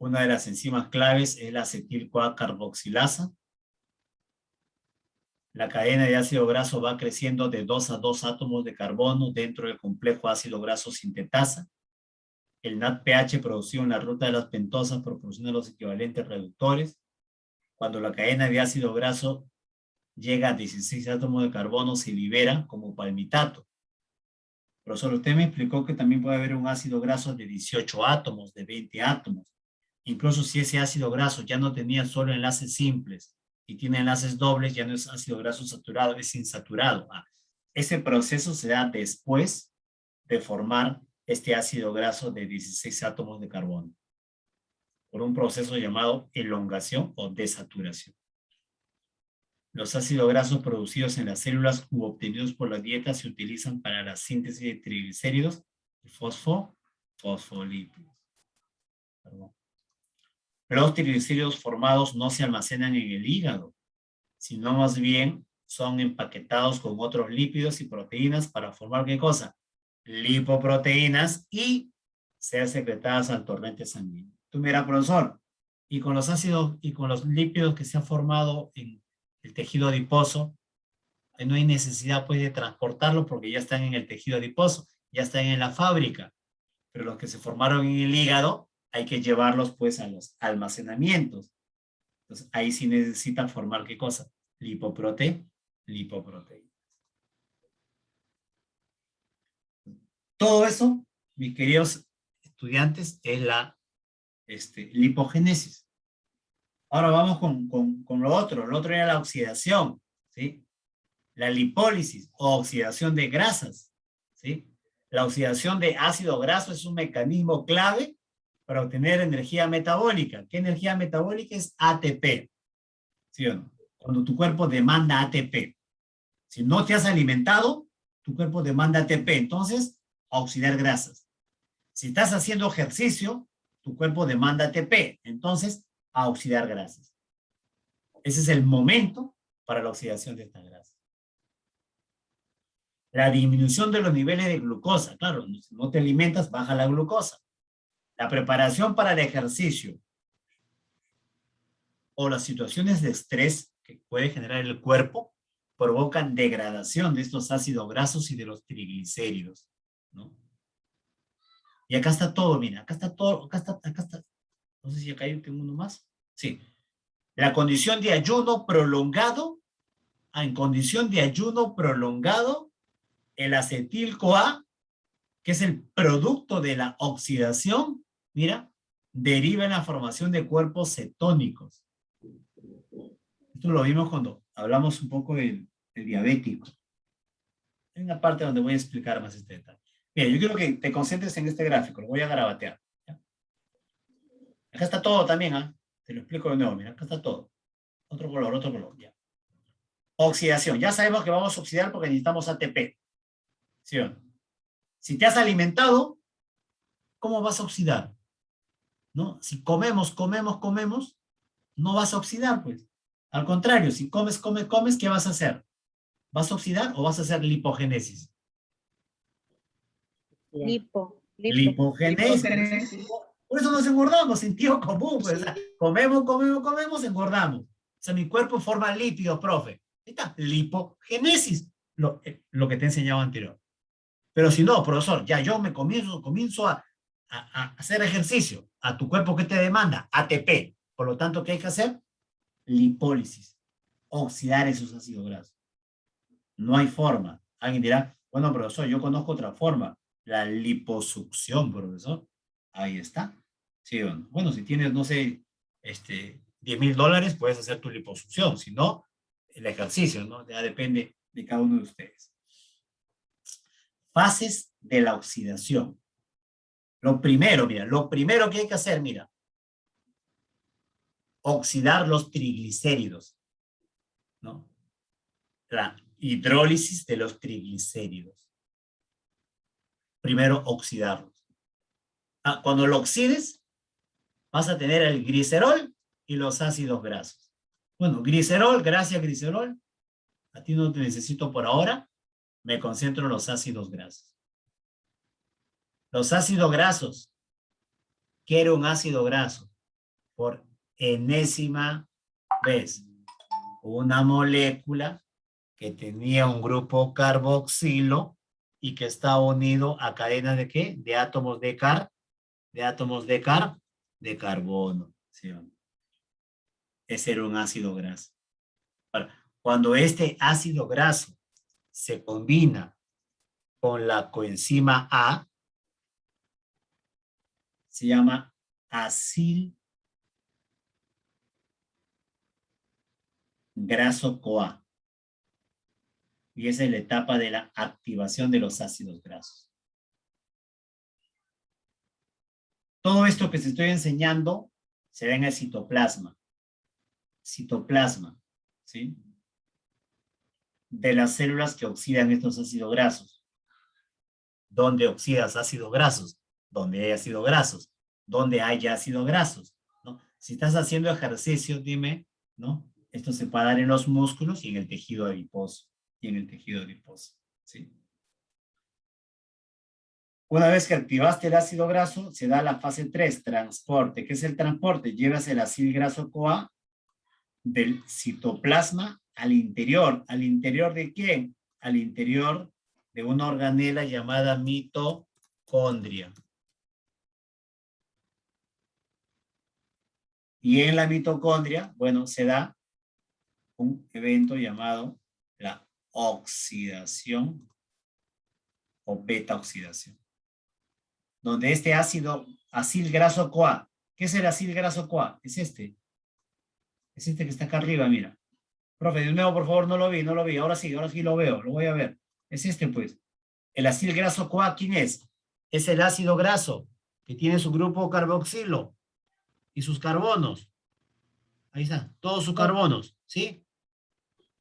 Una de las enzimas claves es la acetil-CoA carboxilasa. La cadena de ácido graso va creciendo de 2 a 2 átomos de carbono dentro del complejo ácido graso sintetasa. El NADPH producido en la ruta de las pentosas proporciona los equivalentes reductores. Cuando la cadena de ácido graso llega a 16 átomos de carbono, se libera como palmitato. Profesor, usted me explicó que también puede haber un ácido graso de 18 átomos, de 20 átomos. Incluso si ese ácido graso ya no tenía solo enlaces simples y tiene enlaces dobles, ya no es ácido graso saturado, es insaturado. Ese proceso se da después de formar este ácido graso de 16 átomos de carbono, por un proceso llamado elongación o desaturación. Los ácidos grasos producidos en las células u obtenidos por la dieta se utilizan para la síntesis de triglicéridos y fosfolípidos. Perdón. Los triglicéridos formados no se almacenan en el hígado, sino más bien son empaquetados con otros lípidos y proteínas para formar ¿qué cosa? Lipoproteínas y ser secretadas al torrente sanguíneo. Tú mira, profesor, y con los ácidos y con los lípidos que se han formado en el tejido adiposo, no hay necesidad pues de transportarlos porque ya están en el tejido adiposo, ya están en la fábrica, pero los que se formaron en el hígado hay que llevarlos pues a los almacenamientos. Entonces ahí sí necesitan formar ¿qué cosa? Lipoproteína. Todo eso, mis queridos estudiantes, es la lipogénesis. Ahora vamos con lo otro. Lo otro era la oxidación, ¿sí? La lipólisis o oxidación de grasas, ¿sí? La oxidación de ácido graso es un mecanismo clave para obtener energía metabólica. ¿Qué energía metabólica es? ATP, ¿sí o no? Cuando tu cuerpo demanda ATP. Si no te has alimentado, tu cuerpo demanda ATP. Entonces, a oxidar grasas. Si estás haciendo ejercicio, tu cuerpo demanda ATP. Entonces, a oxidar grasas. Ese es el momento para la oxidación de estas grasas. La disminución de los niveles de glucosa. Claro, si no te alimentas, baja la glucosa. La preparación para el ejercicio o las situaciones de estrés que puede generar el cuerpo provocan degradación de estos ácidos grasos y de los triglicéridos, ¿no? Y acá está todo, mira, acá está todo, acá está. No sé si acá yo tengo uno más. Sí. La condición de ayuno prolongado, en condición de ayuno prolongado, el acetil-CoA, que es el producto de la oxidación, mira, deriva en la formación de cuerpos cetónicos. Esto lo vimos cuando hablamos un poco del diabético. Hay una parte donde voy a explicar más este detalle. Mira, yo quiero que te concentres en este gráfico, lo voy a garabatear. ¿Ya? Acá está todo también, ¿ah? Te lo explico de nuevo, mira, acá está todo. Otro color, ya. Oxidación, ya sabemos que vamos a oxidar porque necesitamos ATP. ¿Sí o no? Si te has alimentado, ¿cómo vas a oxidar? ¿No? Si comemos, no vas a oxidar, pues. Al contrario, si comes, ¿qué vas a hacer? ¿Vas a oxidar o vas a hacer lipogénesis? Lipogénesis. Por eso nos engordamos, sentido común. Pues, o sea, comemos, engordamos. O sea, mi cuerpo forma lípidos, profe. Ahí está, lipogénesis, lo que te he enseñado anterior. Pero si no, profesor, ya yo me comienzo a hacer ejercicio. A tu cuerpo, ¿qué te demanda? ATP. Por lo tanto, ¿qué hay que hacer? Lipólisis. Oxidar esos ácidos grasos. No hay forma. Alguien dirá, bueno, profesor, yo conozco otra forma. La liposucción, profesor. Ahí está. ¿Sí o no? Bueno, si tienes, no sé, $10,000, puedes hacer tu liposucción. Si no, el ejercicio, ¿no? Ya depende de cada uno de ustedes. Fases de la oxidación. Lo primero que hay que hacer, mira, oxidar los triglicéridos, ¿no? La hidrólisis de los triglicéridos. Primero, oxidarlos. Cuando lo oxides, vas a tener el glicerol y los ácidos grasos. Bueno, glicerol, gracias glicerol. A ti no te necesito por ahora. Me concentro en los ácidos grasos. Los ácidos grasos. Quiero un ácido graso. Por enésima vez. Una molécula que tenía un grupo carboxilo y que está unido a cadenas de ¿qué? De átomos de carbono. ¿Sí? Ese era un ácido graso. Ahora, cuando este ácido graso se combina con la coenzima A, se llama acil graso CoA. Y esa es la etapa de la activación de los ácidos grasos. Todo esto que te estoy enseñando se da en el citoplasma. Citoplasma, ¿sí? De las células que oxidan estos ácidos grasos. ¿Dónde oxidas ácidos grasos? Donde hay ácidos grasos. ¿Dónde hay ácidos grasos? ¿No? Si estás haciendo ejercicio, dime, ¿no? Esto se puede dar en los músculos y en el tejido adiposo. ¿Sí? Una vez que activaste el ácido graso, se da la fase 3, transporte. ¿Qué es el transporte? Llevas el ácido graso CoA del citoplasma al interior. ¿Al interior de quién? Al interior de una organela llamada mitocondria. Y en la mitocondria, bueno, se da un evento llamado la oxidación o beta-oxidación. Donde este ácido, acil graso CoA, ¿qué es el acil graso CoA? Es este. Es este que está acá arriba, mira. Profe, de nuevo, por favor, no lo vi. Ahora sí lo veo, lo voy a ver. Es este, pues. El acil graso CoA, ¿quién es? Es el ácido graso que tiene su grupo carboxilo y sus carbonos. Ahí está, todos sus carbonos, ¿sí?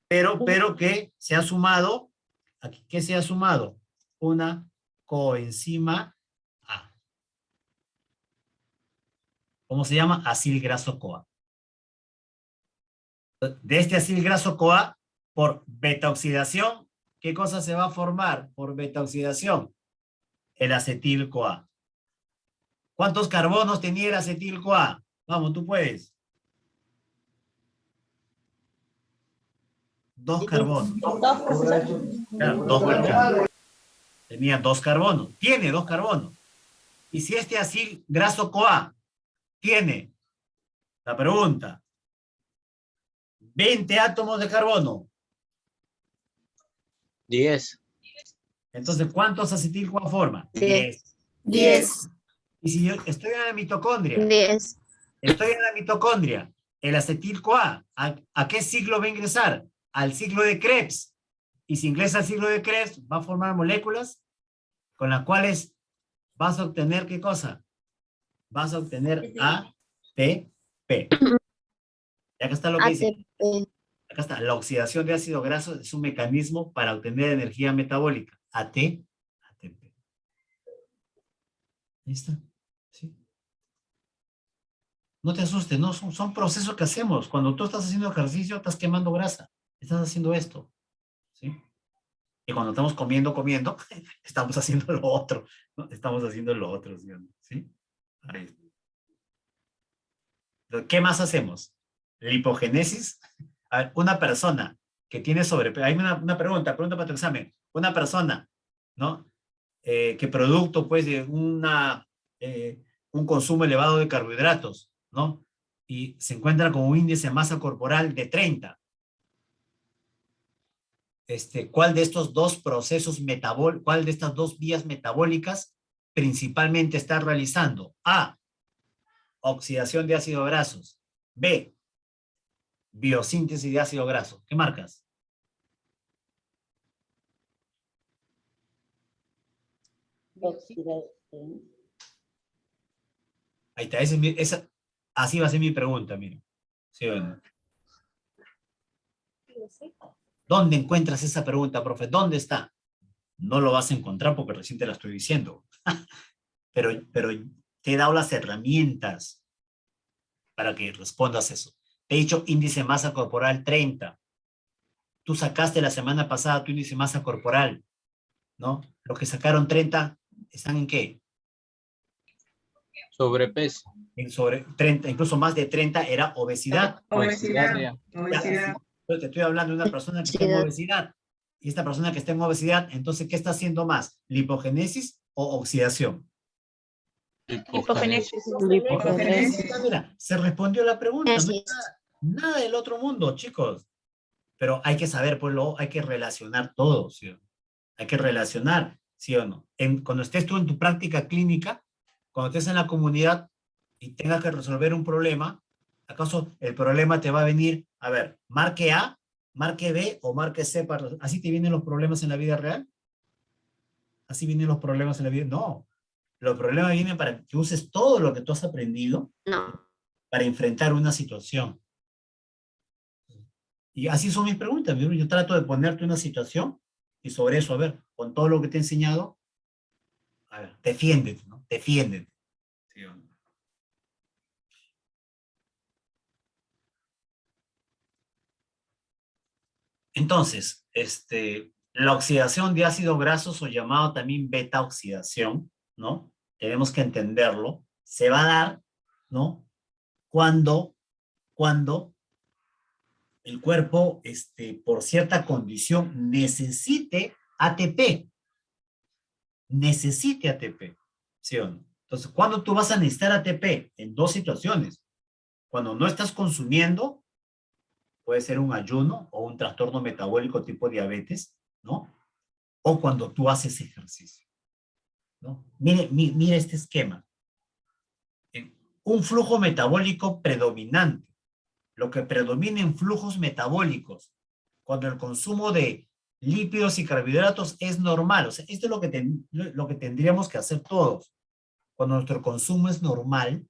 Pero que se ha sumado, aquí, ¿qué se ha sumado? Una coenzima A. ¿Cómo se llama? Acil graso CoA. De este acil graso CoA, por beta-oxidación, ¿qué cosa se va a formar por beta-oxidación? El acetil-CoA. ¿Cuántos carbonos tenía el acetil-CoA? Vamos, tú puedes. 2 carbonos. 2, profesor. Claro, 2 carbonos. Tenía 2 carbonos. Tiene 2 carbonos. Y si este acil graso CoA tiene, la pregunta, 20 átomos de carbono, 10. entonces, ¿cuántos acetil-CoA forma? 10. 10. Y si yo estoy en la mitocondria, 10. el acetil-CoA, ¿a qué ciclo va a ingresar? Al ciclo de Krebs. Y si ingresa al ciclo de Krebs, va a formar moléculas con las cuales vas a obtener, ¿qué cosa? Vas a obtener ATP. Y acá está lo que dice. ATP. Acá está. La oxidación de ácido graso es un mecanismo para obtener energía metabólica. ATP. Ahí está. ¿Sí? No te asustes, no, son procesos que hacemos. Cuando tú estás haciendo ejercicio, estás quemando grasa. Estás haciendo esto. ¿Sí? Y cuando estamos comiendo, estamos haciendo lo otro. ¿No? Estamos haciendo lo otro. ¿Sí? Ahí. ¿Qué más hacemos? Lipogénesis. A ver, una persona que tiene sobrepeso. Hay una pregunta para tu examen. Una persona, ¿no? Que producto, pues, de un consumo elevado de carbohidratos, ¿no? Y se encuentra con un índice de masa corporal de 30. ¿Cuál de estos dos procesos metabólicos, cuál de estas dos vías metabólicas principalmente está realizando? A, oxidación de ácidos grasos. B, biosíntesis de ácido graso. ¿Qué marcas? Oxidación. Ahí está, así va a ser mi pregunta, miren. ¿Sí o no? ¿Dónde encuentras esa pregunta, profe? ¿Dónde está? No lo vas a encontrar porque recién te la estoy diciendo. pero te he dado las herramientas para que respondas eso. Te he dicho índice de masa corporal 30. Tú sacaste la semana pasada tu índice de masa corporal, ¿no? Los que sacaron 30, ¿están en qué? Sobrepeso. En sobre 30, incluso más de 30 era obesidad. Obesidad. Ya, yo te estoy hablando de una persona que está en obesidad. Y esta persona que está en obesidad, entonces, ¿qué está haciendo más? ¿Lipogénesis o oxidación? Hipogénesis. Mira, se respondió la pregunta. No hay Así es. nada del otro mundo, chicos. Pero hay que saber, pues, hay que relacionar todo, ¿sí o no? Hay que relacionar, ¿sí o no? Cuando estés tú en tu práctica clínica, cuando estés en la comunidad y tengas que resolver un problema, ¿acaso el problema te va a venir, a ver, marque A, marque B o marque C? ¿Así te vienen los problemas en la vida real? ¿Así vienen los problemas en la vida? No. Los problemas vienen para que uses todo lo que tú has aprendido No. para enfrentar una situación. Y así son mis preguntas. Yo trato de ponerte una situación y sobre eso, a ver, con todo lo que te he enseñado, a ver, defiéndete, ¿no? Defiéndete. ¿Sí o no? Entonces, la oxidación de ácidos grasos, o llamado también beta oxidación, ¿no? Tenemos que entenderlo. Se va a dar, ¿no? Cuando el cuerpo, por cierta condición, necesite ATP. Necesite ATP, ¿sí o no? Entonces, ¿cuándo tú vas a necesitar ATP? En dos situaciones. Cuando no estás consumiendo, puede ser un ayuno o un trastorno metabólico tipo diabetes, ¿no? O cuando tú haces ejercicio, ¿no? Mire este esquema. Un flujo metabólico predominante. Lo que predomina en flujos metabólicos, cuando el consumo de lípidos y carbohidratos es normal. O sea, esto es lo que tendríamos que hacer todos. Cuando nuestro consumo es normal,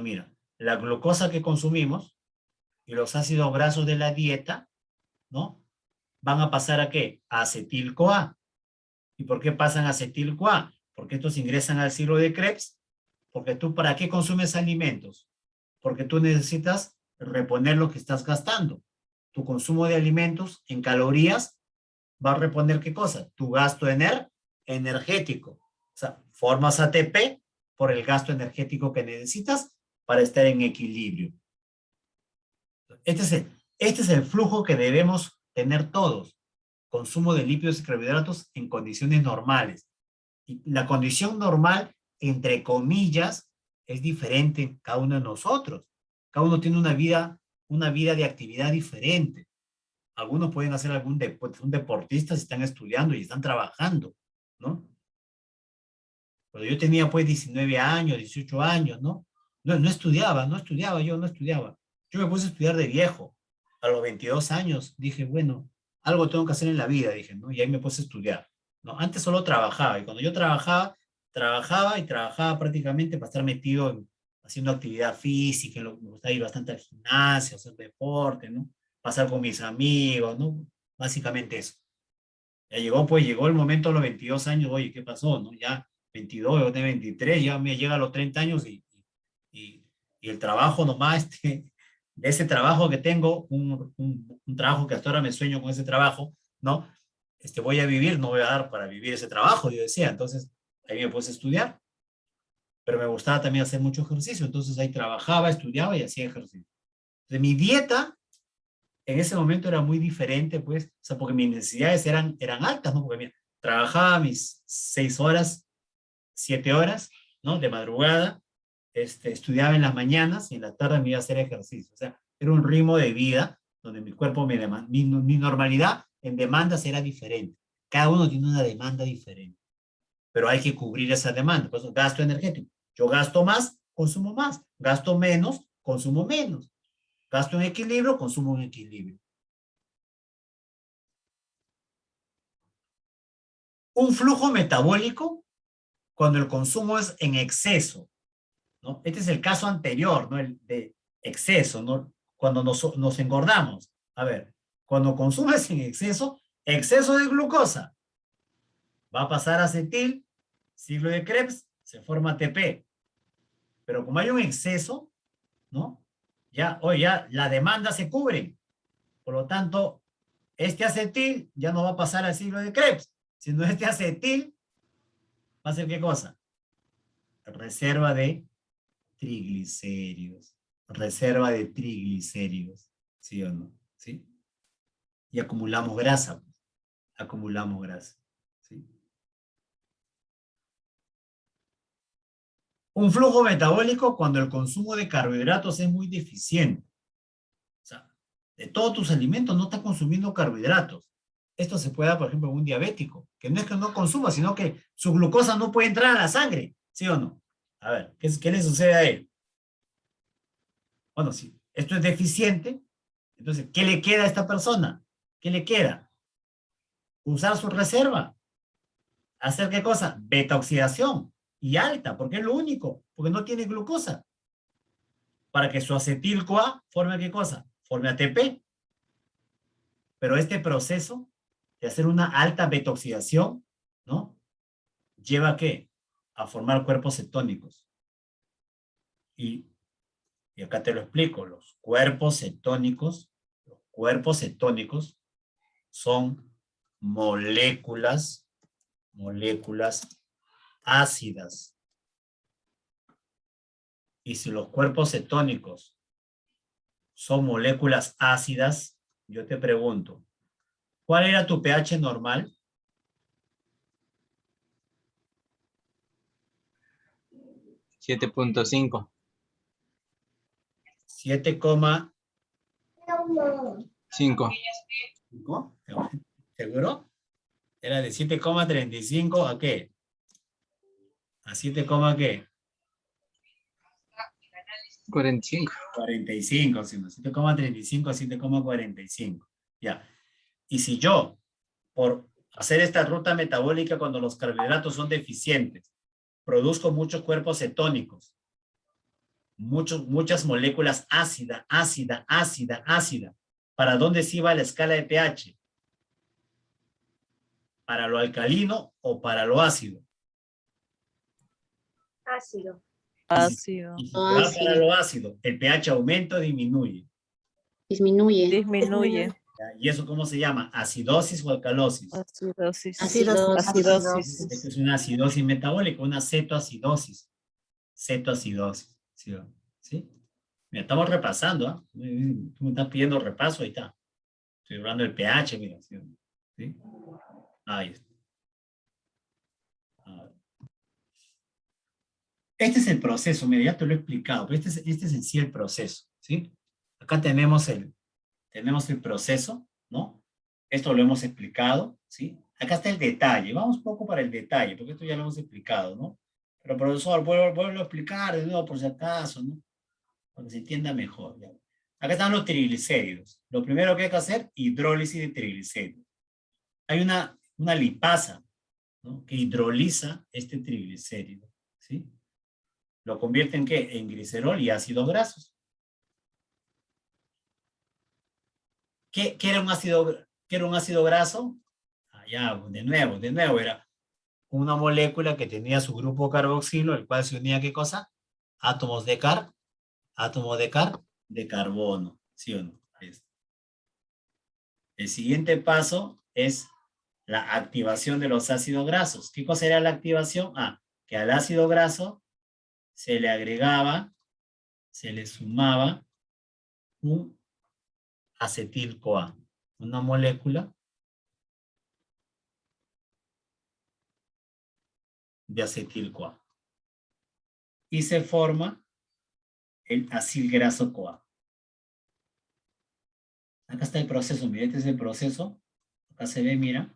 mira, la glucosa que consumimos y los ácidos grasos de la dieta, ¿no? Van a pasar ¿a qué? A acetil-CoA. ¿Y por qué pasan a acetil-CoA? Porque estos ingresan al ciclo de Krebs. Porque tú, ¿para qué consumes alimentos? Porque tú necesitas reponer lo que estás gastando. Tu consumo de alimentos en calorías va a reponer ¿qué cosa? Tu gasto energético. O sea, formas ATP por el gasto energético que necesitas para estar en equilibrio. Este Este es el flujo que debemos tener todos. Consumo de lípidos y carbohidratos en condiciones normales. Y la condición normal, entre comillas, es diferente en cada uno de nosotros. Cada uno tiene una vida de actividad diferente. Algunos pueden hacer son deportistas, están estudiando y están trabajando, ¿no? Cuando yo tenía pues 19 años, 18 años, ¿no? No estudiaba. Yo me puse a estudiar de viejo. A los 22 años dije, bueno, algo tengo que hacer en la vida, dije, ¿no? Y ahí me puse a estudiar, ¿no? Antes solo trabajaba, y cuando yo trabajaba prácticamente para estar metido haciendo actividad física, me gustaba ir bastante al gimnasio, hacer deporte, ¿no? Pasar con mis amigos, ¿no? Básicamente eso. Ya llegó el momento a los 22 años, oye, ¿qué pasó, no? Ya 22, yo tengo 23, ya me llega a los 30 años y el trabajo nomás, de ese trabajo que tengo, un trabajo que hasta ahora me sueño con ese trabajo, ¿no? Voy a vivir, no voy a dar para vivir ese trabajo, yo decía. Entonces, ahí me puse a estudiar, pero me gustaba también hacer mucho ejercicio, entonces ahí trabajaba, estudiaba y hacía ejercicio. Entonces, mi dieta en ese momento era muy diferente, pues, o sea, porque mis necesidades eran altas, ¿no? Porque mira, trabajaba mis 6 horas, 7 horas, ¿no? De madrugada, estudiaba en las mañanas y en la tarde me iba a hacer ejercicio. O sea, era un ritmo de vida donde mi cuerpo mi normalidad en demandas era diferente. Cada uno tiene una demanda diferente, pero hay que cubrir esa demanda. Por eso, gasto energético. Yo gasto más, consumo más. Gasto menos, consumo menos. Gasto en equilibrio, consumo en equilibrio. Un flujo metabólico cuando el consumo es en exceso, ¿no? Este es el caso anterior, ¿no? El de exceso, ¿no? Cuando nos engordamos. A ver, cuando consumes en exceso de glucosa, va a pasar a acetil, ciclo de Krebs, se forma ATP. Pero como hay un exceso, ¿no? Ya la demanda se cubre. Por lo tanto, este acetil ya no va a pasar al ciclo de Krebs, sino este acetil va a ser ¿qué cosa? Reserva de triglicéridos. Reserva de triglicéridos. ¿Sí o no? ¿Sí? Y acumulamos grasa. Acumulamos grasa. ¿Sí? Un flujo metabólico cuando el consumo de carbohidratos es muy deficiente. O sea, de todos tus alimentos no estás consumiendo carbohidratos. Esto se puede dar, por ejemplo, en un diabético, que no es que no consuma, sino que su glucosa no puede entrar a la sangre. ¿Sí o no? A ver, ¿qué le sucede a él? Bueno, si esto es deficiente, entonces, ¿qué le queda a esta persona? ¿Qué le queda? Usar su reserva. ¿Hacer qué cosa? Beta oxidación. Y alta, porque es lo único, porque no tiene glucosa. Para que su acetil-CoA forme ¿qué cosa? Forme ATP. Pero este proceso de hacer una alta beta oxidación, ¿no? ¿Lleva a qué? A formar cuerpos cetónicos. Y acá te lo explico, los cuerpos cetónicos son moléculas ácidas. Y si los cuerpos cetónicos son moléculas ácidas, yo te pregunto, ¿cuál era tu pH normal? 7.5. 7,5. 5. ¿Seguro? Era de 7,35 ¿a qué? ¿A 7, qué? 45. 45, sino 7,35 a 7,45. Ya. Y si yo, por hacer esta ruta metabólica cuando los carbohidratos son deficientes, produzco muchos cuerpos cetónicos, muchas moléculas ácida. ¿Para dónde se va la escala de pH? ¿Para lo alcalino o para lo ácido? Ácido. Ácido. Y si se va para lo ácido, ¿el pH aumenta o disminuye? Disminuye. Disminuye. ¿Ya? ¿Y eso cómo se llama? ¿Acidosis o alcalosis? Acidosis. Acidosis. Esta es una acidosis metabólica, una cetoacidosis. Cetoacidosis. ¿Sí? Mira, estamos repasando, ¿ah? Tú me estás pidiendo repaso, ahí está. Estoy hablando del pH, mira. ¿Sí? ¿Sí? Ahí está. A ver. Este es el proceso, mira, ya te lo he explicado, pero este es en sí el proceso, ¿sí? Acá tenemos el proceso, ¿no? Esto lo hemos explicado, ¿sí? Acá está el detalle, vamos un poco para el detalle, porque esto ya lo hemos explicado, ¿no? Pero profesor, vuelvo a explicar de nuevo por si acaso, ¿no? Para que se entienda mejor. ¿Ya? Acá están los triglicéridos. Lo primero que hay que hacer, hidrólisis de triglicéridos. Hay una lipasa, ¿no? Que hidroliza este triglicérido, ¿sí? ¿Lo convierte en qué? En glicerol y ácidos grasos. ¿Qué era un ácido graso? Ah, ya, de nuevo, era una molécula que tenía su grupo carboxilo, el cual se unía a ¿qué cosa? Átomos de carbono, ¿sí o no? Ahí está. El siguiente paso es la activación de los ácidos grasos. ¿Qué cosa era la activación? Ah, que al ácido graso se le agregaba, se le sumaba un acetil-CoA, una molécula de acetil-CoA. Y se forma el acil-graso-CoA. Acá está el proceso, mira, este es el proceso. Acá se ve, mira,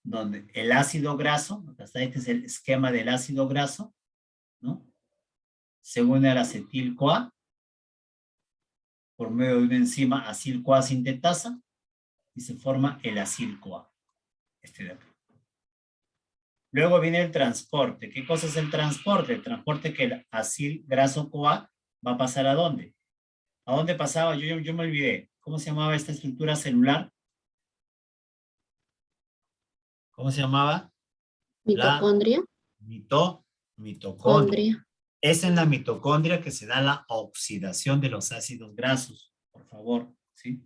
donde el ácido graso, acá está, este es el esquema del ácido graso, ¿no? Se une al acetil-CoA por medio de una enzima acil-CoA sintetasa y se forma el acil-CoA. Este de acá. Luego viene el transporte. ¿Qué cosa es el transporte? El transporte que el acil-graso-CoA va a pasar ¿a dónde? ¿A dónde pasaba? Yo me olvidé. ¿Cómo se llamaba esta estructura celular? ¿Cómo se llamaba? Mitocondria. Mitocondria. Condria. Es en la mitocondria que se da la oxidación de los ácidos grasos. Por favor, ¿sí?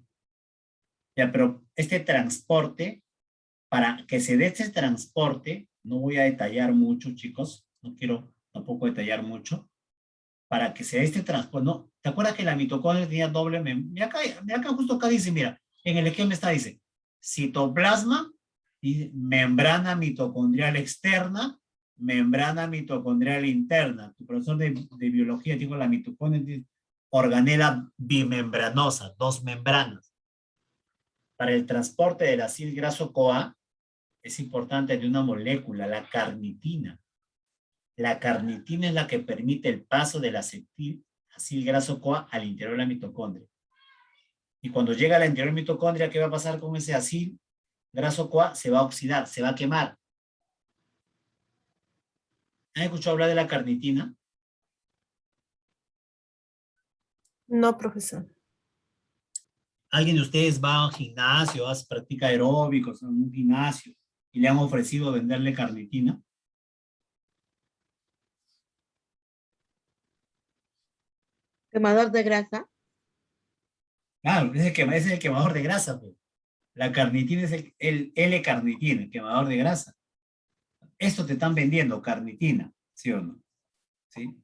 Ya, pero este transporte, para que se dé este transporte, no voy a detallar mucho, chicos. No quiero tampoco detallar mucho. Para que se dé este transporte, ¿no? ¿Te acuerdas que la mitocondria tenía doble membrana? Mira acá, justo acá dice, mira, en el esquema está, dice, citoplasma y membrana mitocondrial externa, membrana mitocondrial interna. Tu profesor de biología dijo la mitocondria, organela bimembranosa, 2 membranas. Para el transporte del ácido graso CoA es importante de una molécula, la carnitina. La carnitina es la que permite el paso del acetil graso CoA al interior de la mitocondria. Y cuando llega al interior de la mitocondria, ¿qué va a pasar con ese acil graso CoA? Se va a oxidar, se va a quemar. ¿Han escuchado hablar de la carnitina? No, profesor. ¿Alguien de ustedes va a un gimnasio, practica aeróbicos en un gimnasio y le han ofrecido venderle carnitina? Quemador de grasa. Claro, es el quemador de grasa. Pues. La carnitina es el L-carnitina, el quemador de grasa. Esto te están vendiendo, carnitina, ¿sí o no? ¿Sí?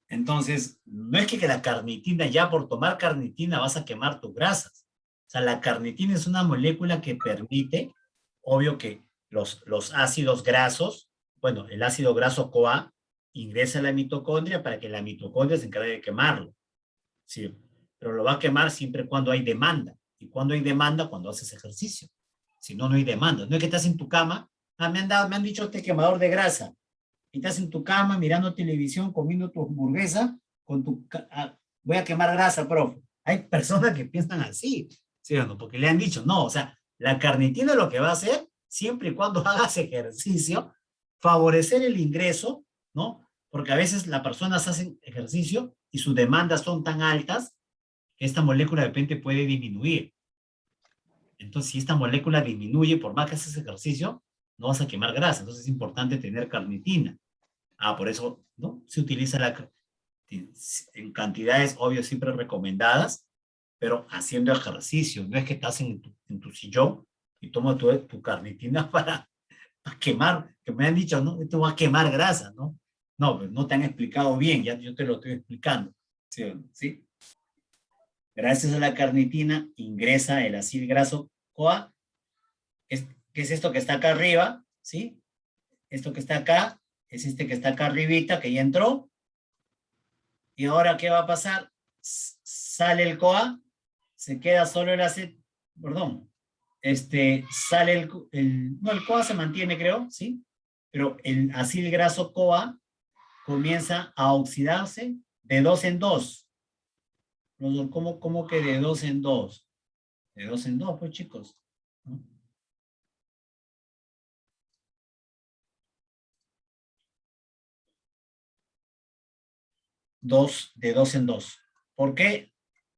Entonces, no es que la carnitina, ya por tomar carnitina vas a quemar tus grasas. O sea, la carnitina es una molécula que permite, obvio que los ácidos grasos, bueno, el ácido graso CoA ingresa a la mitocondria para que la mitocondria se encargue de quemarlo. Sí, pero lo va a quemar siempre cuando hay demanda. ¿Y cuando hay demanda? Cuando haces ejercicio. Si no, no hay demanda. No es que estás en tu cama, me han dicho este quemador de grasa. Y estás en tu cama mirando televisión, comiendo tu hamburguesa, voy a quemar grasa, profe. Hay personas que piensan así, ¿sí o no? Porque le han dicho, no, o sea, la carnitina lo que va a hacer, siempre y cuando hagas ejercicio, favorecer el ingreso, ¿no? Porque a veces las personas hacen ejercicio y sus demandas son tan altas que esta molécula de repente puede disminuir. Entonces, si esta molécula disminuye, por más que haces ejercicio, no vas a quemar grasa. Entonces es importante tener carnitina. Por eso, ¿no? Se utiliza en cantidades, obvio, siempre recomendadas, pero haciendo ejercicio. No es que estás en tu sillón y tomas tu carnitina para quemar, que me han dicho, ¿no? Esto va a quemar grasa, ¿no? No, pues no te han explicado bien, ya yo te lo estoy explicando. ¿Sí o no? ¿Sí? Gracias a la carnitina ingresa el acil graso CoA. ¿Qué es esto que está acá arriba? ¿Sí? Esto que está acá es este que está acá arribita, que ya entró. Y ahora, ¿qué va a pasar? Sale el CoA, se queda solo el acet, perdón, sale el CoA se mantiene, creo, ¿sí? Pero el acil graso CoA comienza a oxidarse de 2 en 2. ¿Cómo que de 2 en 2? De 2 en 2, pues, chicos, ¿no? De 2 en 2. ¿Por qué?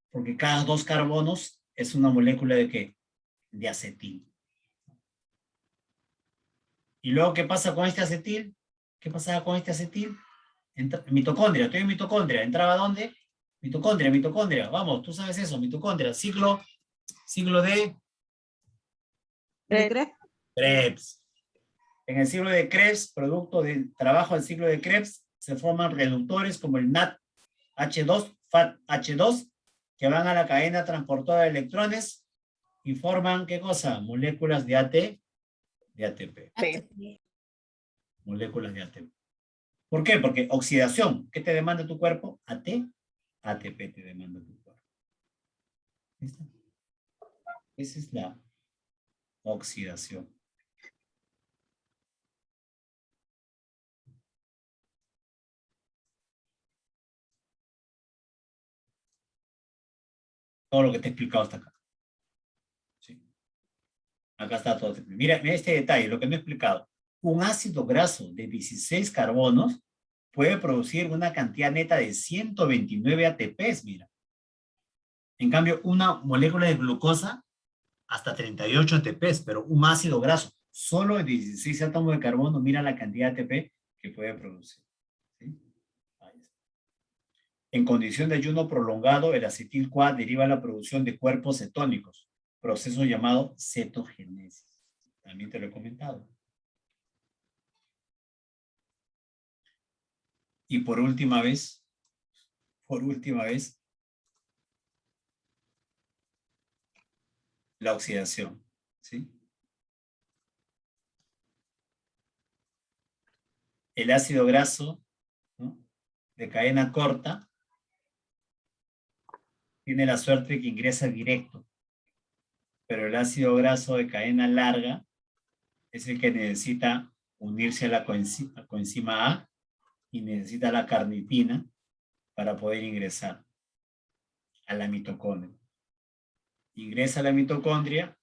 Porque cada 2 carbonos es una molécula de ¿qué? De acetil. ¿Y luego qué pasa con este acetil? ¿Qué pasaba con este acetil? Mitocondria, estoy en mitocondria. ¿Entraba dónde? Mitocondria. Vamos, tú sabes eso, mitocondria. Ciclo de Krebs. En el ciclo de Krebs, producto del trabajo del ciclo de Krebs, se forman reductores como el NADH2, FATH2, que van a la cadena transportadora de electrones y forman, ¿qué cosa? Moléculas de ATP. Moléculas de ATP. ¿Por qué? Porque oxidación. ¿Qué te demanda tu cuerpo? ATP te demanda tu cuerpo. ¿Listo? Esa es la oxidación. Todo lo que te he explicado hasta acá. Sí. Acá está todo. Mira este detalle, lo que no he explicado. Un ácido graso de 16 carbonos puede producir una cantidad neta de 129 ATPs, mira. En cambio, una molécula de glucosa, hasta 38 ATPs, pero un ácido graso, solo de 16 átomos de carbono, mira la cantidad de ATP que puede producir. ¿Sí? Ahí está. En condición de ayuno prolongado, el acetil-CoA deriva la producción de cuerpos cetónicos, proceso llamado cetogénesis. También te lo he comentado. Y por última vez, la oxidación, ¿sí? El ácido graso, ¿no?, de cadena corta tiene la suerte de que ingresa directo, pero el ácido graso de cadena larga es el que necesita unirse a la coenzima A y necesita la carnitina para poder ingresar a la mitocondria. Ingresa a la mitocondria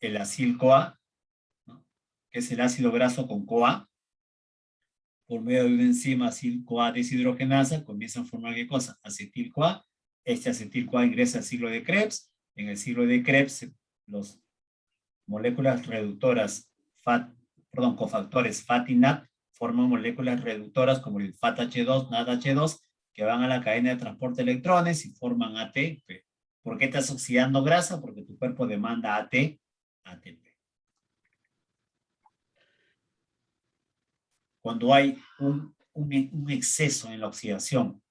el acil-CoA, ¿no?, que es el ácido graso con CoA, por medio de una enzima acil-CoA deshidrogenasa, comienzan a formar ¿qué cosa? Acetil-CoA. Este acetil-CoA ingresa al ciclo de Krebs. En el ciclo de Krebs, las moléculas reductoras cofactores FAT y NAT forman moléculas reductoras como el FATH2, NADH2, que van a la cadena de transporte de electrones y forman ATP. ¿Por qué estás oxidando grasa? Porque tu cuerpo demanda ATP. Cuando hay un exceso en la oxidación,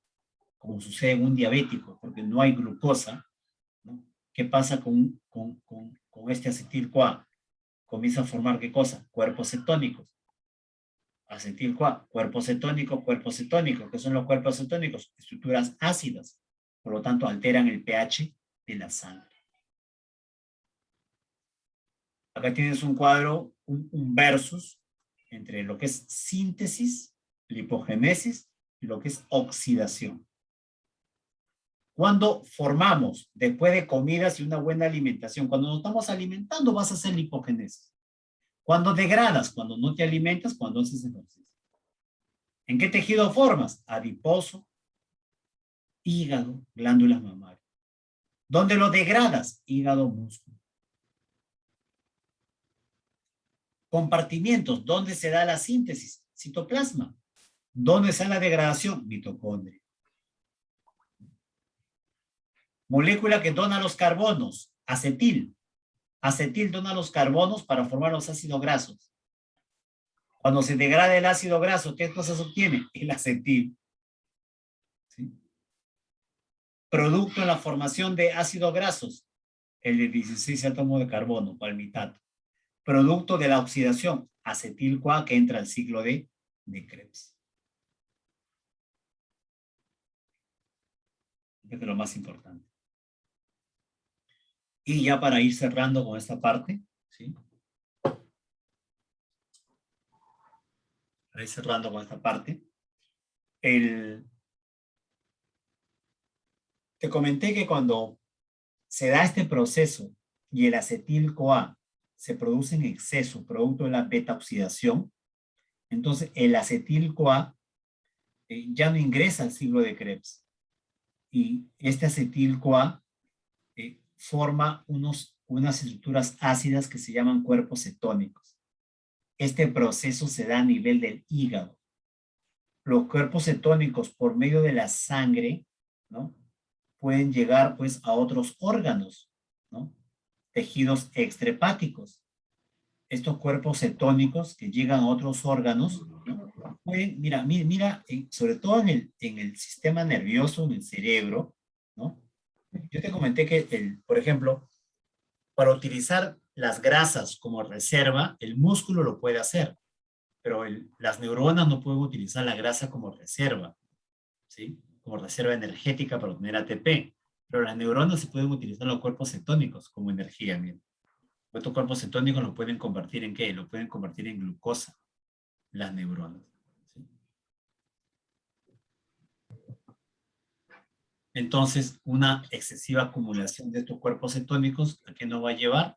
como sucede en un diabético, porque no hay glucosa, ¿no?, ¿qué pasa con este acetil-CoA? Comienza a formar ¿qué cosa? Cuerpos cetónicos. Acetil-CoA, cuerpos cetónicos. ¿Qué son los cuerpos cetónicos? Estructuras ácidas. Por lo tanto, alteran el pH de la sangre. Acá tienes un cuadro, un versus entre lo que es síntesis, lipogénesis y lo que es oxidación. Cuando formamos, después de comidas y una buena alimentación, cuando nos estamos alimentando vas a hacer lipogénesis. Cuando degradas, cuando no te alimentas, cuando haces ejercicio. ¿En qué tejido formas? Adiposo, hígado, glándulas mamarias. ¿Dónde lo degradas? Hígado, músculo. Compartimientos, ¿dónde se da la síntesis? Citoplasma. ¿Dónde se da la degradación? Mitocondria. Molécula que dona los carbonos, acetil. Acetil dona los carbonos para formar los ácidos grasos. Cuando se degrada el ácido graso, ¿qué cosa se obtiene? El acetil. ¿Sí? Producto en la formación de ácidos grasos, el de 16 átomos de carbono, palmitato. Producto de la oxidación, acetil-CoA, que entra al ciclo de Krebs. Es de lo más importante. Y ya para ir cerrando con esta parte, ¿sí? Para ir cerrando con esta parte, te comenté que cuando se da este proceso y el acetil-CoA se produce en exceso, producto de la beta-oxidación, entonces el acetil-CoA ya no ingresa al ciclo de Krebs. Y este acetil-CoA forma unas estructuras ácidas que se llaman cuerpos cetónicos. Este proceso se da a nivel del hígado. Los cuerpos cetónicos, por medio de la sangre, ¿no?, pueden llegar pues a otros órganos, ¿no?, tejidos extrahepáticos. Estos cuerpos cetónicos que llegan a otros órganos, ¿no?, pueden, mira, sobre todo en el sistema nervioso, en el cerebro, ¿no? Yo te comenté que, por ejemplo, para utilizar las grasas como reserva, el músculo lo puede hacer, pero las neuronas no pueden utilizar la grasa como reserva, ¿sí? Como reserva energética para obtener ATP. Pero las neuronas se pueden utilizar los cuerpos cetónicos como energía. Miren. Estos cuerpos cetónicos lo pueden convertir en ¿qué? Lo pueden convertir en glucosa, las neuronas. ¿Sí? Entonces, una excesiva acumulación de estos cuerpos cetónicos, ¿a qué nos va a llevar?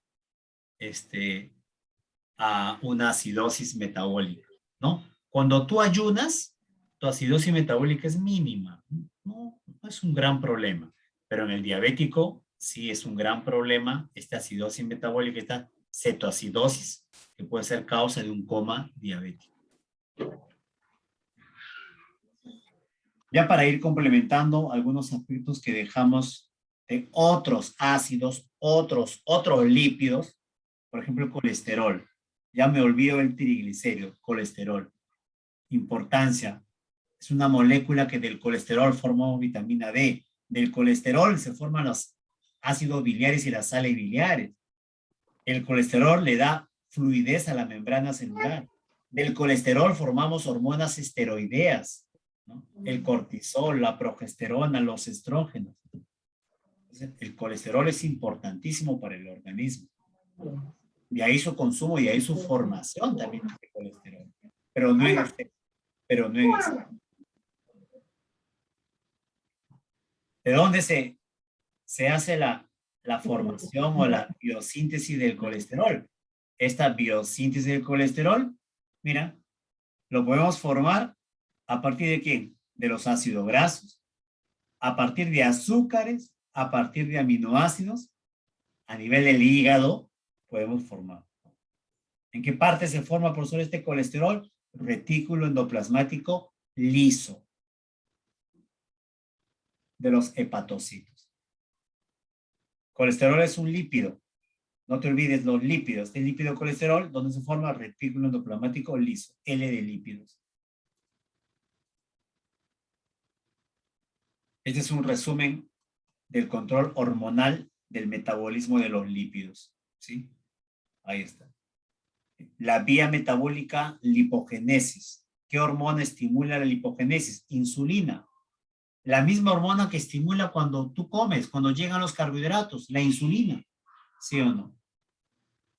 A una acidosis metabólica, ¿no? Cuando tú ayunas, tu acidosis metabólica es mínima, no es un gran problema, pero en el diabético sí es un gran problema esta acidosis metabólica, esta cetoacidosis, que puede ser causa de un coma diabético. Ya para ir complementando algunos aspectos que dejamos de otros ácidos, otros lípidos, por ejemplo el colesterol. Ya me olvido el triglicérido, colesterol. Importancia. Es una molécula que del colesterol formamos vitamina D. Del colesterol se forman los ácidos biliares y las sales biliares. El colesterol le da fluidez a la membrana celular. Del colesterol formamos hormonas esteroideas, ¿no? El cortisol, la progesterona, los estrógenos. Entonces, el colesterol es importantísimo para el organismo. De ahí su consumo y ahí su formación también de colesterol. Pero no en exceso. ¿De dónde se hace la formación o la biosíntesis del colesterol? Esta biosíntesis del colesterol, mira, lo podemos formar a partir de ¿quién? De los ácidos grasos, a partir de azúcares, a partir de aminoácidos, a nivel del hígado podemos formar. ¿En qué parte se forma, profesor, este colesterol? Retículo endoplasmático liso de los hepatocitos. Colesterol es un lípido. No te olvides los lípidos. Este lípido colesterol, donde se forma retículo endoplasmático liso, L de lípidos. Este es un resumen del control hormonal del metabolismo de los lípidos. ¿Sí? Ahí está. La vía metabólica, lipogénesis. ¿Qué hormona estimula la lipogénesis? Insulina. La misma hormona que estimula cuando tú comes, cuando llegan los carbohidratos, la insulina. ¿Sí o no?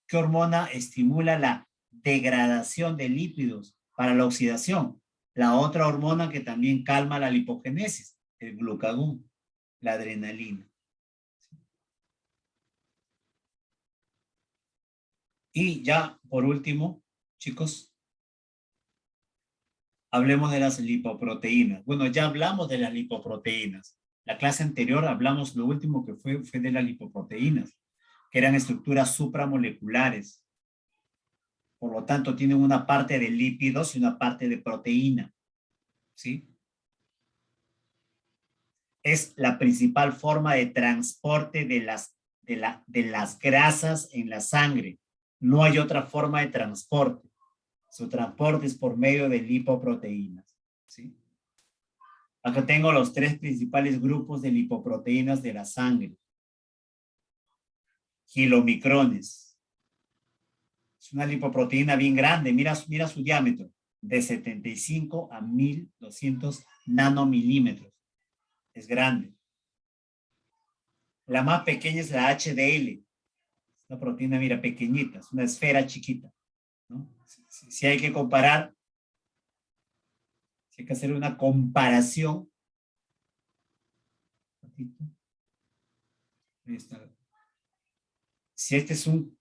¿Qué hormona estimula la degradación de lípidos para la oxidación? La otra hormona que también calma la lipogénesis, el glucagón, la adrenalina. Y ya, por último, chicos, hablemos de las lipoproteínas. Bueno, ya hablamos de las lipoproteínas. La clase anterior hablamos, lo último que fue de las lipoproteínas, que eran estructuras supramoleculares. Por lo tanto, tienen una parte de lípidos y una parte de proteína. ¿Sí? Es la principal forma de transporte de las grasas en la sangre. No hay otra forma de transporte. Su transporte es por medio de lipoproteínas. ¿Sí? Acá tengo los 3 principales grupos de lipoproteínas de la sangre. Kilomicrones. Es una lipoproteína bien grande. Mira su diámetro. De 75 a 1200 nanomilímetros. Es grande. La más pequeña es la HDL. Una proteína, mira, pequeñita. Es una esfera chiquita, ¿no? Si hay que comparar, si hay que hacer una comparación. Ahí está. Si este es un...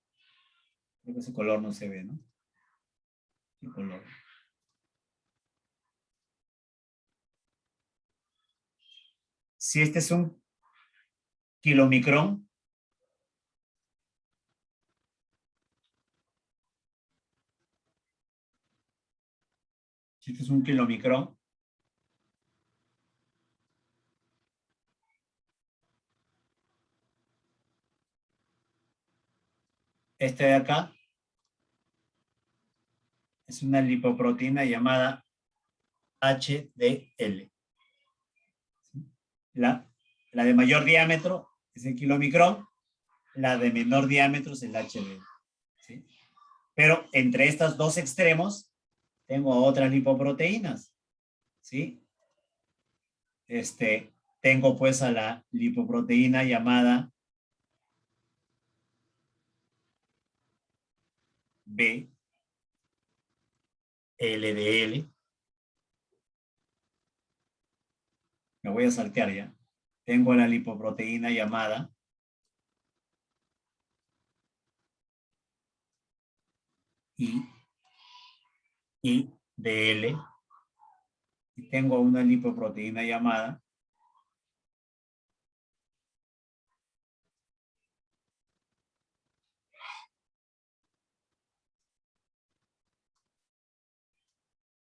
Creo que ese color no se ve, ¿no? ¿Qué color? Si este es un kilomicrón, si este es un kilomicrón, este de acá es una lipoproteína llamada HDL. La de mayor diámetro es el kilomicrón, la de menor diámetro es el HDL. ¿Sí? Pero entre estos dos extremos tengo otras lipoproteínas. ¿Sí? Tengo pues a la lipoproteína llamada VLDL. Me voy a saltear ya. Tengo la lipoproteína llamada IDL. Y tengo una lipoproteína llamada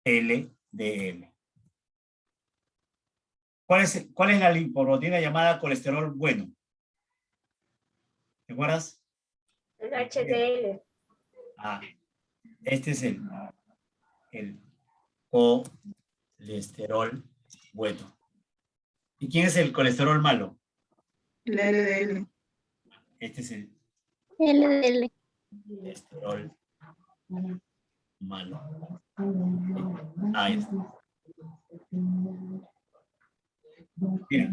LDL. ¿Cuál es la lipoproteína llamada colesterol bueno? ¿Te acuerdas? El HDL. Ah, este es el colesterol bueno. ¿Y quién es el colesterol malo? El LDL. Este es el LDL. colesterol malo. Ahí está. Mira.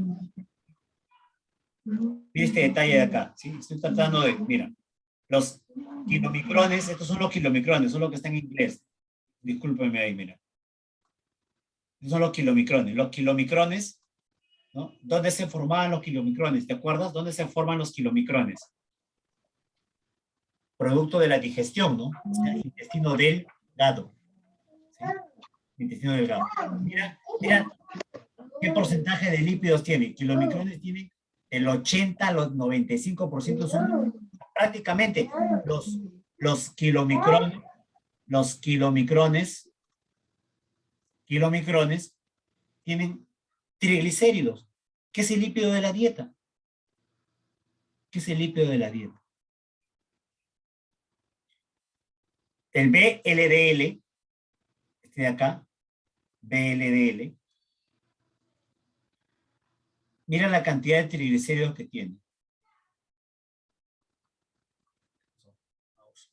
Mira este detalle de acá. ¿Sí? Estoy tratando de, mira, los kilomicrones, estos son los kilomicrones, son los que están en inglés. Discúlpenme ahí, mira. Estos son los kilomicrones. Los kilomicrones, ¿no? ¿Dónde se formaban los kilomicrones? ¿Te acuerdas? ¿Dónde se forman los kilomicrones? Producto de la digestión, ¿no? O sea, el intestino delgado. ¿Sí? El intestino delgado. Mira qué porcentaje de lípidos tiene. Kilomicrones tienen el 80 a los 95%, son prácticamente los kilomicrones tienen triglicéridos. ¿Qué es el lípido de la dieta? ¿Qué es el lípido de la dieta? El VLDL, este de acá, VLDL, mira la cantidad de triglicéridos que tiene.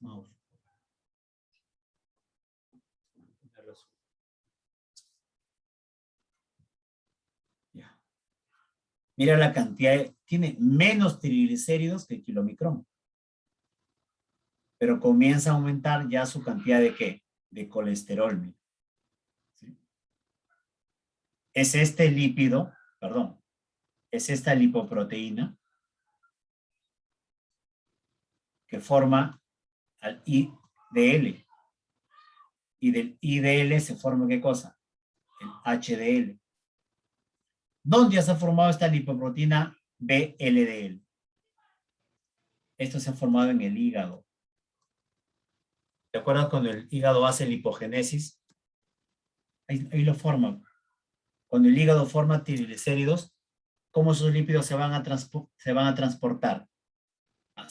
Mouse. Ya. Mira la cantidad, tiene menos triglicéridos que el kilomicrón. Pero comienza a aumentar ya su cantidad de ¿qué? De colesterol. ¿Sí? Es este lípido, perdón, es esta lipoproteína que forma al IDL. Y del IDL se forma ¿qué cosa? El HDL. ¿Dónde se ha formado esta lipoproteína VLDL? Esto se ha formado en el hígado. ¿Te acuerdas cuando el hígado hace lipogénesis? Ahí lo forma. Cuando el hígado forma triglicéridos, ¿cómo esos lípidos se van a transportar? Se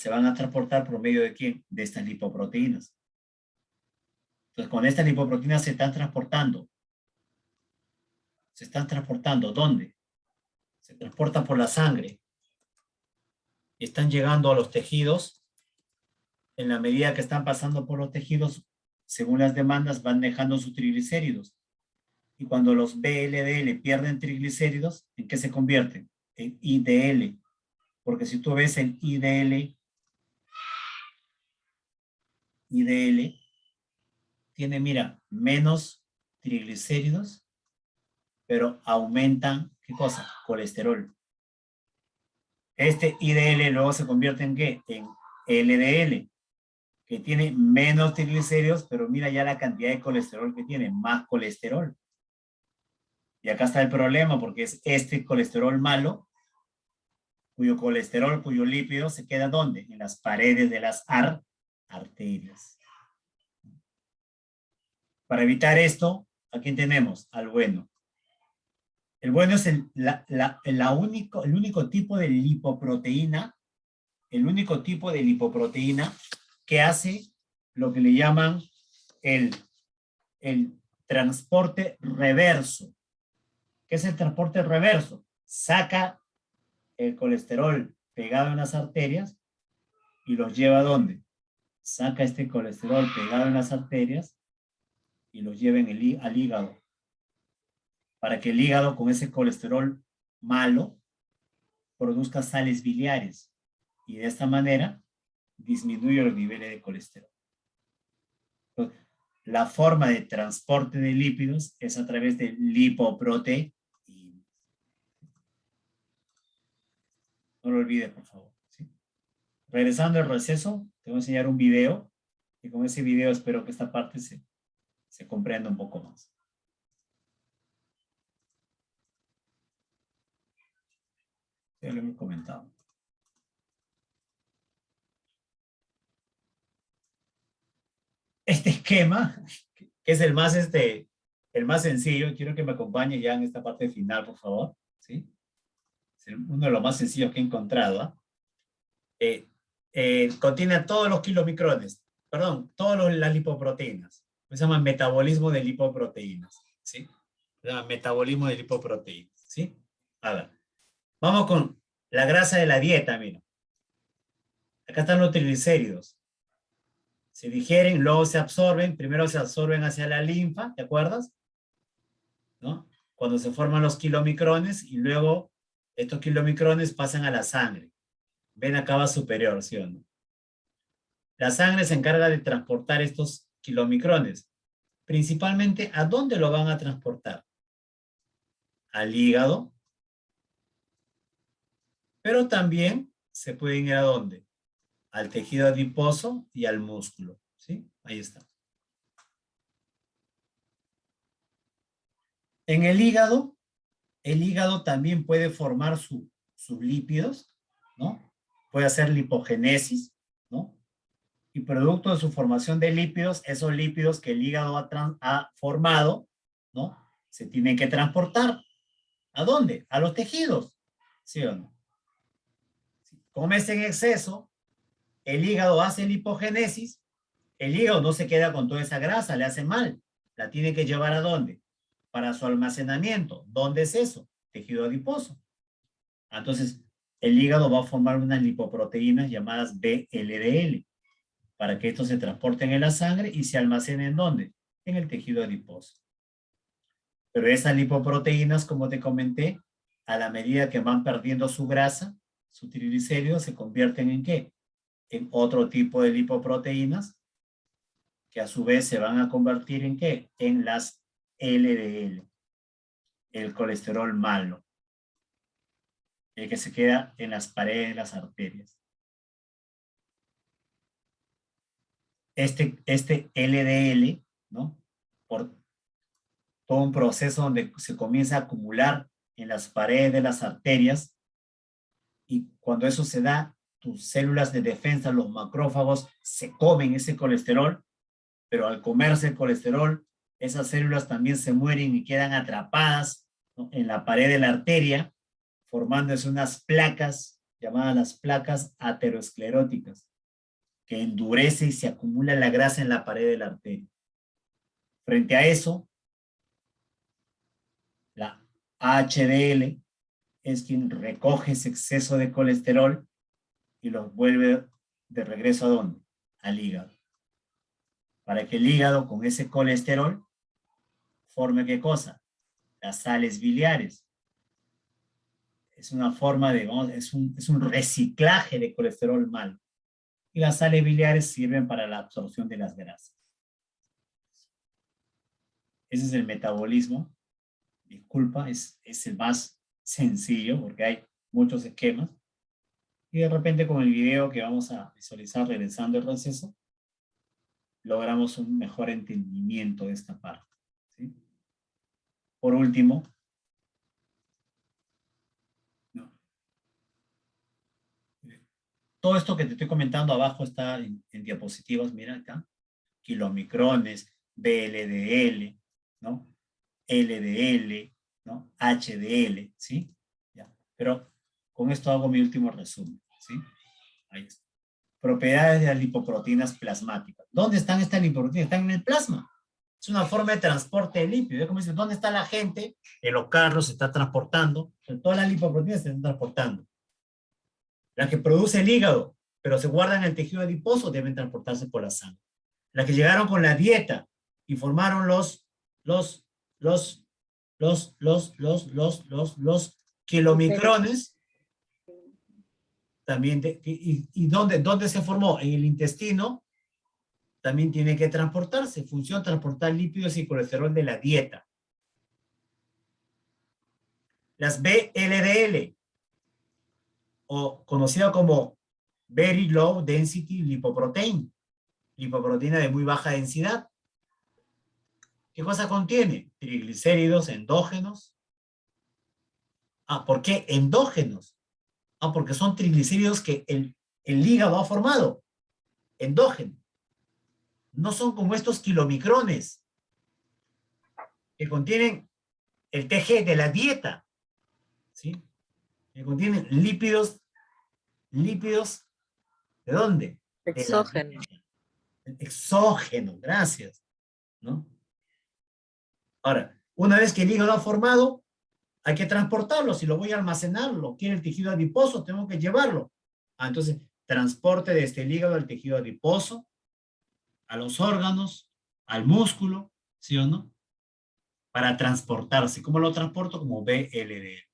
van a transportar por medio de ¿quién? De estas lipoproteínas. Entonces, cuando estas lipoproteínas se están transportando, Se están transportando. ¿Dónde? Se transportan por la sangre. Y están llegando a los tejidos. En la medida que están pasando por los tejidos, según las demandas, van dejando sus triglicéridos. Y cuando los VLDL pierden triglicéridos, ¿en qué se convierten? En IDL. Porque si tú ves el IDL tiene, mira, menos triglicéridos, pero aumentan, ¿qué cosa? Colesterol. Este IDL luego se convierte en ¿qué? En LDL, que tiene menos triglicéridos, pero mira ya la cantidad de colesterol que tiene, más colesterol. Y acá está el problema, porque es este colesterol malo, cuyo colesterol, cuyo lípido se queda ¿dónde? En las paredes de las arterias. Para evitar esto, ¿a quién tenemos? Al bueno. El bueno es el único tipo de lipoproteína, que hace lo que le llaman el transporte reverso. ¿Qué es el transporte reverso? Saca el colesterol pegado en las arterias y los lleva ¿a dónde? Saca este colesterol pegado en las arterias y los lleva al hígado. Para que el hígado con ese colesterol malo produzca sales biliares y de esta manera disminuye los niveles de colesterol. Entonces, la forma de transporte de lípidos es a través de lipoproteínas. No lo olvides, por favor. ¿Sí? Regresando al receso, te voy a enseñar un video y con ese video espero que esta parte se comprenda un poco más. Ya lo hemos comentado. Este esquema, que es el más sencillo, quiero que me acompañe ya en esta parte final, por favor. ¿Sí? Es uno de los más sencillos que he encontrado. Contiene todos los kilomicrones, perdón, todas las lipoproteínas. Se llama metabolismo de lipoproteínas. ¿Sí? Se llama metabolismo de lipoproteínas. ¿Sí? A ver. Vamos con la grasa de la dieta, mira. Acá están los triglicéridos. Se digieren, luego se absorben. Primero se absorben hacia la linfa, ¿te acuerdas? ¿No? Cuando se forman los kilomicrones y luego estos kilomicrones pasan a la sangre. Vena cava superior, ¿sí o no? La sangre se encarga de transportar estos kilomicrones. Principalmente, ¿a dónde lo van a transportar? Al hígado. Pero también se pueden ir ¿a dónde? Al tejido adiposo y al músculo. ¿Sí? Ahí está. En el hígado también puede formar sus lípidos, ¿no? Puede hacer lipogénesis, ¿no? Y producto de su formación de lípidos, esos lípidos que el hígado ha formado, ¿no? Se tienen que transportar. ¿A dónde? A los tejidos. ¿Sí o no? Si comes en exceso, el hígado hace lipogénesis, el hígado no se queda con toda esa grasa, le hace mal. La tiene que llevar ¿a dónde? Para su almacenamiento. ¿Dónde es eso? Tejido adiposo. Entonces, el hígado va a formar unas lipoproteínas llamadas VLDL para que estos se transporten en la sangre y se almacenen ¿dónde? En el tejido adiposo. Pero esas lipoproteínas, como te comenté, a la medida que van perdiendo su grasa, su triglicéridos, se convierten ¿en qué? En otro tipo de lipoproteínas que a su vez se van a convertir ¿en qué? En las LDL, el colesterol malo, el que se queda en las paredes de las arterias. Este LDL, ¿no? Por todo un proceso donde se comienza a acumular en las paredes de las arterias y cuando eso se da, tus células de defensa, los macrófagos, se comen ese colesterol, pero al comerse el colesterol, esas células también se mueren y quedan atrapadas, ¿no? En la pared de la arteria, formándose unas placas llamadas las placas ateroscleróticas, que endurece y se acumula la grasa en la pared de la arteria. Frente a eso, HDL es quien recoge ese exceso de colesterol y los vuelve de regreso ¿a dónde? Al hígado. Para que el hígado con ese colesterol forme ¿qué cosa? Las sales biliares. Es una forma de, es un reciclaje de colesterol malo. Y las sales biliares sirven para la absorción de las grasas. Ese es el metabolismo. Disculpa, es el más sencillo porque hay muchos esquemas. Y de repente con el video que vamos a visualizar regresando el receso, logramos un mejor entendimiento de esta parte. ¿Sí? Por último, todo esto que te estoy comentando abajo está en diapositivas, mira acá, kilomicrones, VLDL, ¿no? LDL, ¿no? HDL, ¿sí? Ya. Pero con esto hago mi último resumen, ¿sí? Ahí está. Propiedades de las lipoproteínas plasmáticas. ¿Dónde están estas lipoproteínas? Están en el plasma. Es una forma de transporte de lípidos. Como dicen, ¿dónde está la gente? En los carros se está transportando. Todas las lipoproteínas se están transportando. Las que produce el hígado, pero se guardan en el tejido adiposo, deben transportarse por la sangre. Las que llegaron con la dieta y formaron los kilomicrones, también, y ¿dónde se formó? En el intestino, también tiene que transportarse. Funciona transportar lípidos y colesterol de la dieta. Las VLDL, o conocida como Very Low Density Lipoprotein, lipoproteína de muy baja densidad. ¿Qué cosa contiene? Triglicéridos endógenos. ¿Por qué endógenos? Porque son triglicéridos que el hígado ha formado. Endógenos. No son como estos kilomicrones que contienen el TG de la dieta, ¿sí? Que contienen lípidos, ¿de dónde? Exógeno. Exógeno, gracias, ¿no? Ahora, una vez que el hígado ha formado, hay que transportarlo. Si lo voy a almacenar, lo quiere el tejido adiposo, tengo que llevarlo. Entonces, transporte desde el hígado al tejido adiposo, a los órganos, al músculo, ¿sí o no? Para transportarse. ¿Cómo lo transporto? Como VLDL.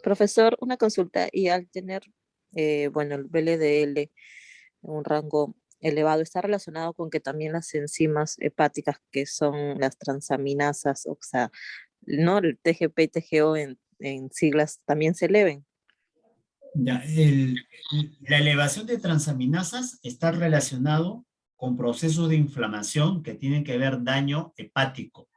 Profesor, una consulta. Y al tener, bueno, el VLDL en un rango elevado, ¿está relacionado con que también las enzimas hepáticas, que son las transaminasas, o sea, ¿no? El TGP y TGO en siglas, también se eleven? Ya, la elevación de transaminasas está relacionado con procesos de inflamación que tienen que ver daño hepático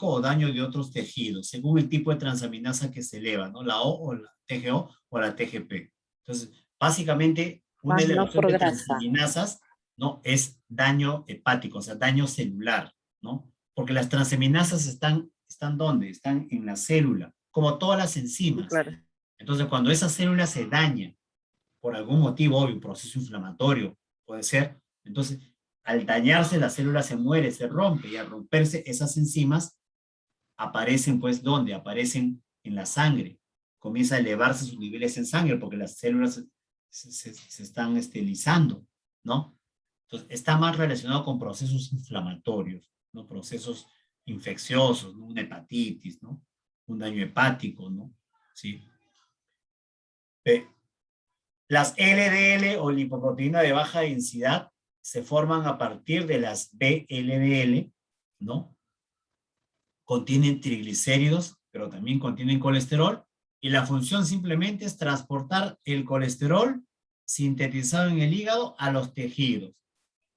o daño de otros tejidos, según el tipo de transaminasa que se eleva, ¿no? La O o la TGO o la TGP. Entonces, básicamente, una No elevación por de grasa. transaminasas, ¿no? Es daño hepático, o sea, daño celular, ¿no? Porque las transaminasas ¿están ¿dónde? Están en la célula, como todas las enzimas. Claro. Entonces, cuando esa célula se daña por algún motivo, obvio, un proceso inflamatorio, puede ser, entonces, al dañarse la célula se muere, se rompe, y al romperse esas enzimas aparecen, pues, ¿dónde? Aparecen en la sangre. Comienza a elevarse sus niveles en sangre porque las células se están estilizando, ¿no? Entonces, está más relacionado con procesos inflamatorios, ¿no? Procesos infecciosos, ¿no? Una hepatitis, ¿no? Un daño hepático, ¿no? Sí. Las LDL o lipoproteína de baja densidad se forman a partir de las VLDL, ¿no? Contienen triglicéridos, pero también contienen colesterol, y la función simplemente es transportar el colesterol sintetizado en el hígado a los tejidos.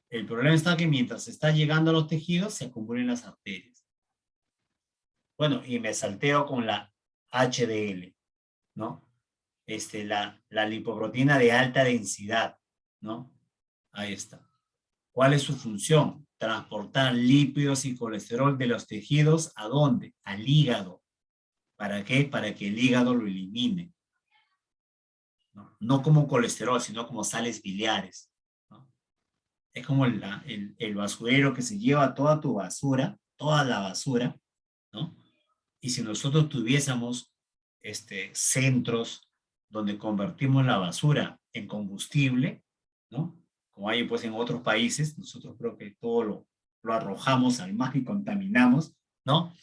El problema está que mientras está llegando a los tejidos se acumulan las arterias. Bueno, y me salteo con la HDL, ¿no? La lipoproteína de alta densidad, ¿no? Ahí está. ¿Cuál es su función? Transportar lípidos y colesterol de los tejidos, ¿a dónde? Al hígado. ¿Para qué? Para que el hígado lo elimine. No como colesterol, sino como sales biliares, ¿no? Es como el basurero que se lleva toda tu basura, toda la basura, ¿no? Y si nosotros tuviésemos centros donde convertimos la basura en combustible, ¿no? Como hay pues en otros países, nosotros creo que todo lo arrojamos al mar y contaminamos, ¿no?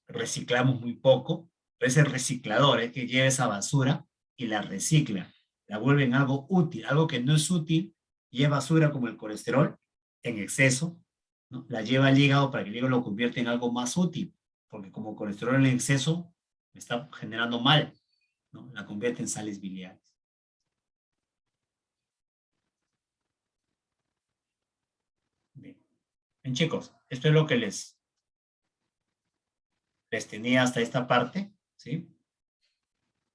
Reciclamos muy poco, pero ese reciclador es que lleva esa basura y la recicla, la vuelve en algo útil, algo que no es útil, y es basura como el colesterol en exceso, ¿no? La lleva al hígado para que el hígado lo convierta en algo más útil, porque como colesterol en exceso me está generando mal, ¿no? La convierte en sales biliares. Bien. Bien, chicos, esto es lo que les tenía hasta esta parte, ¿sí?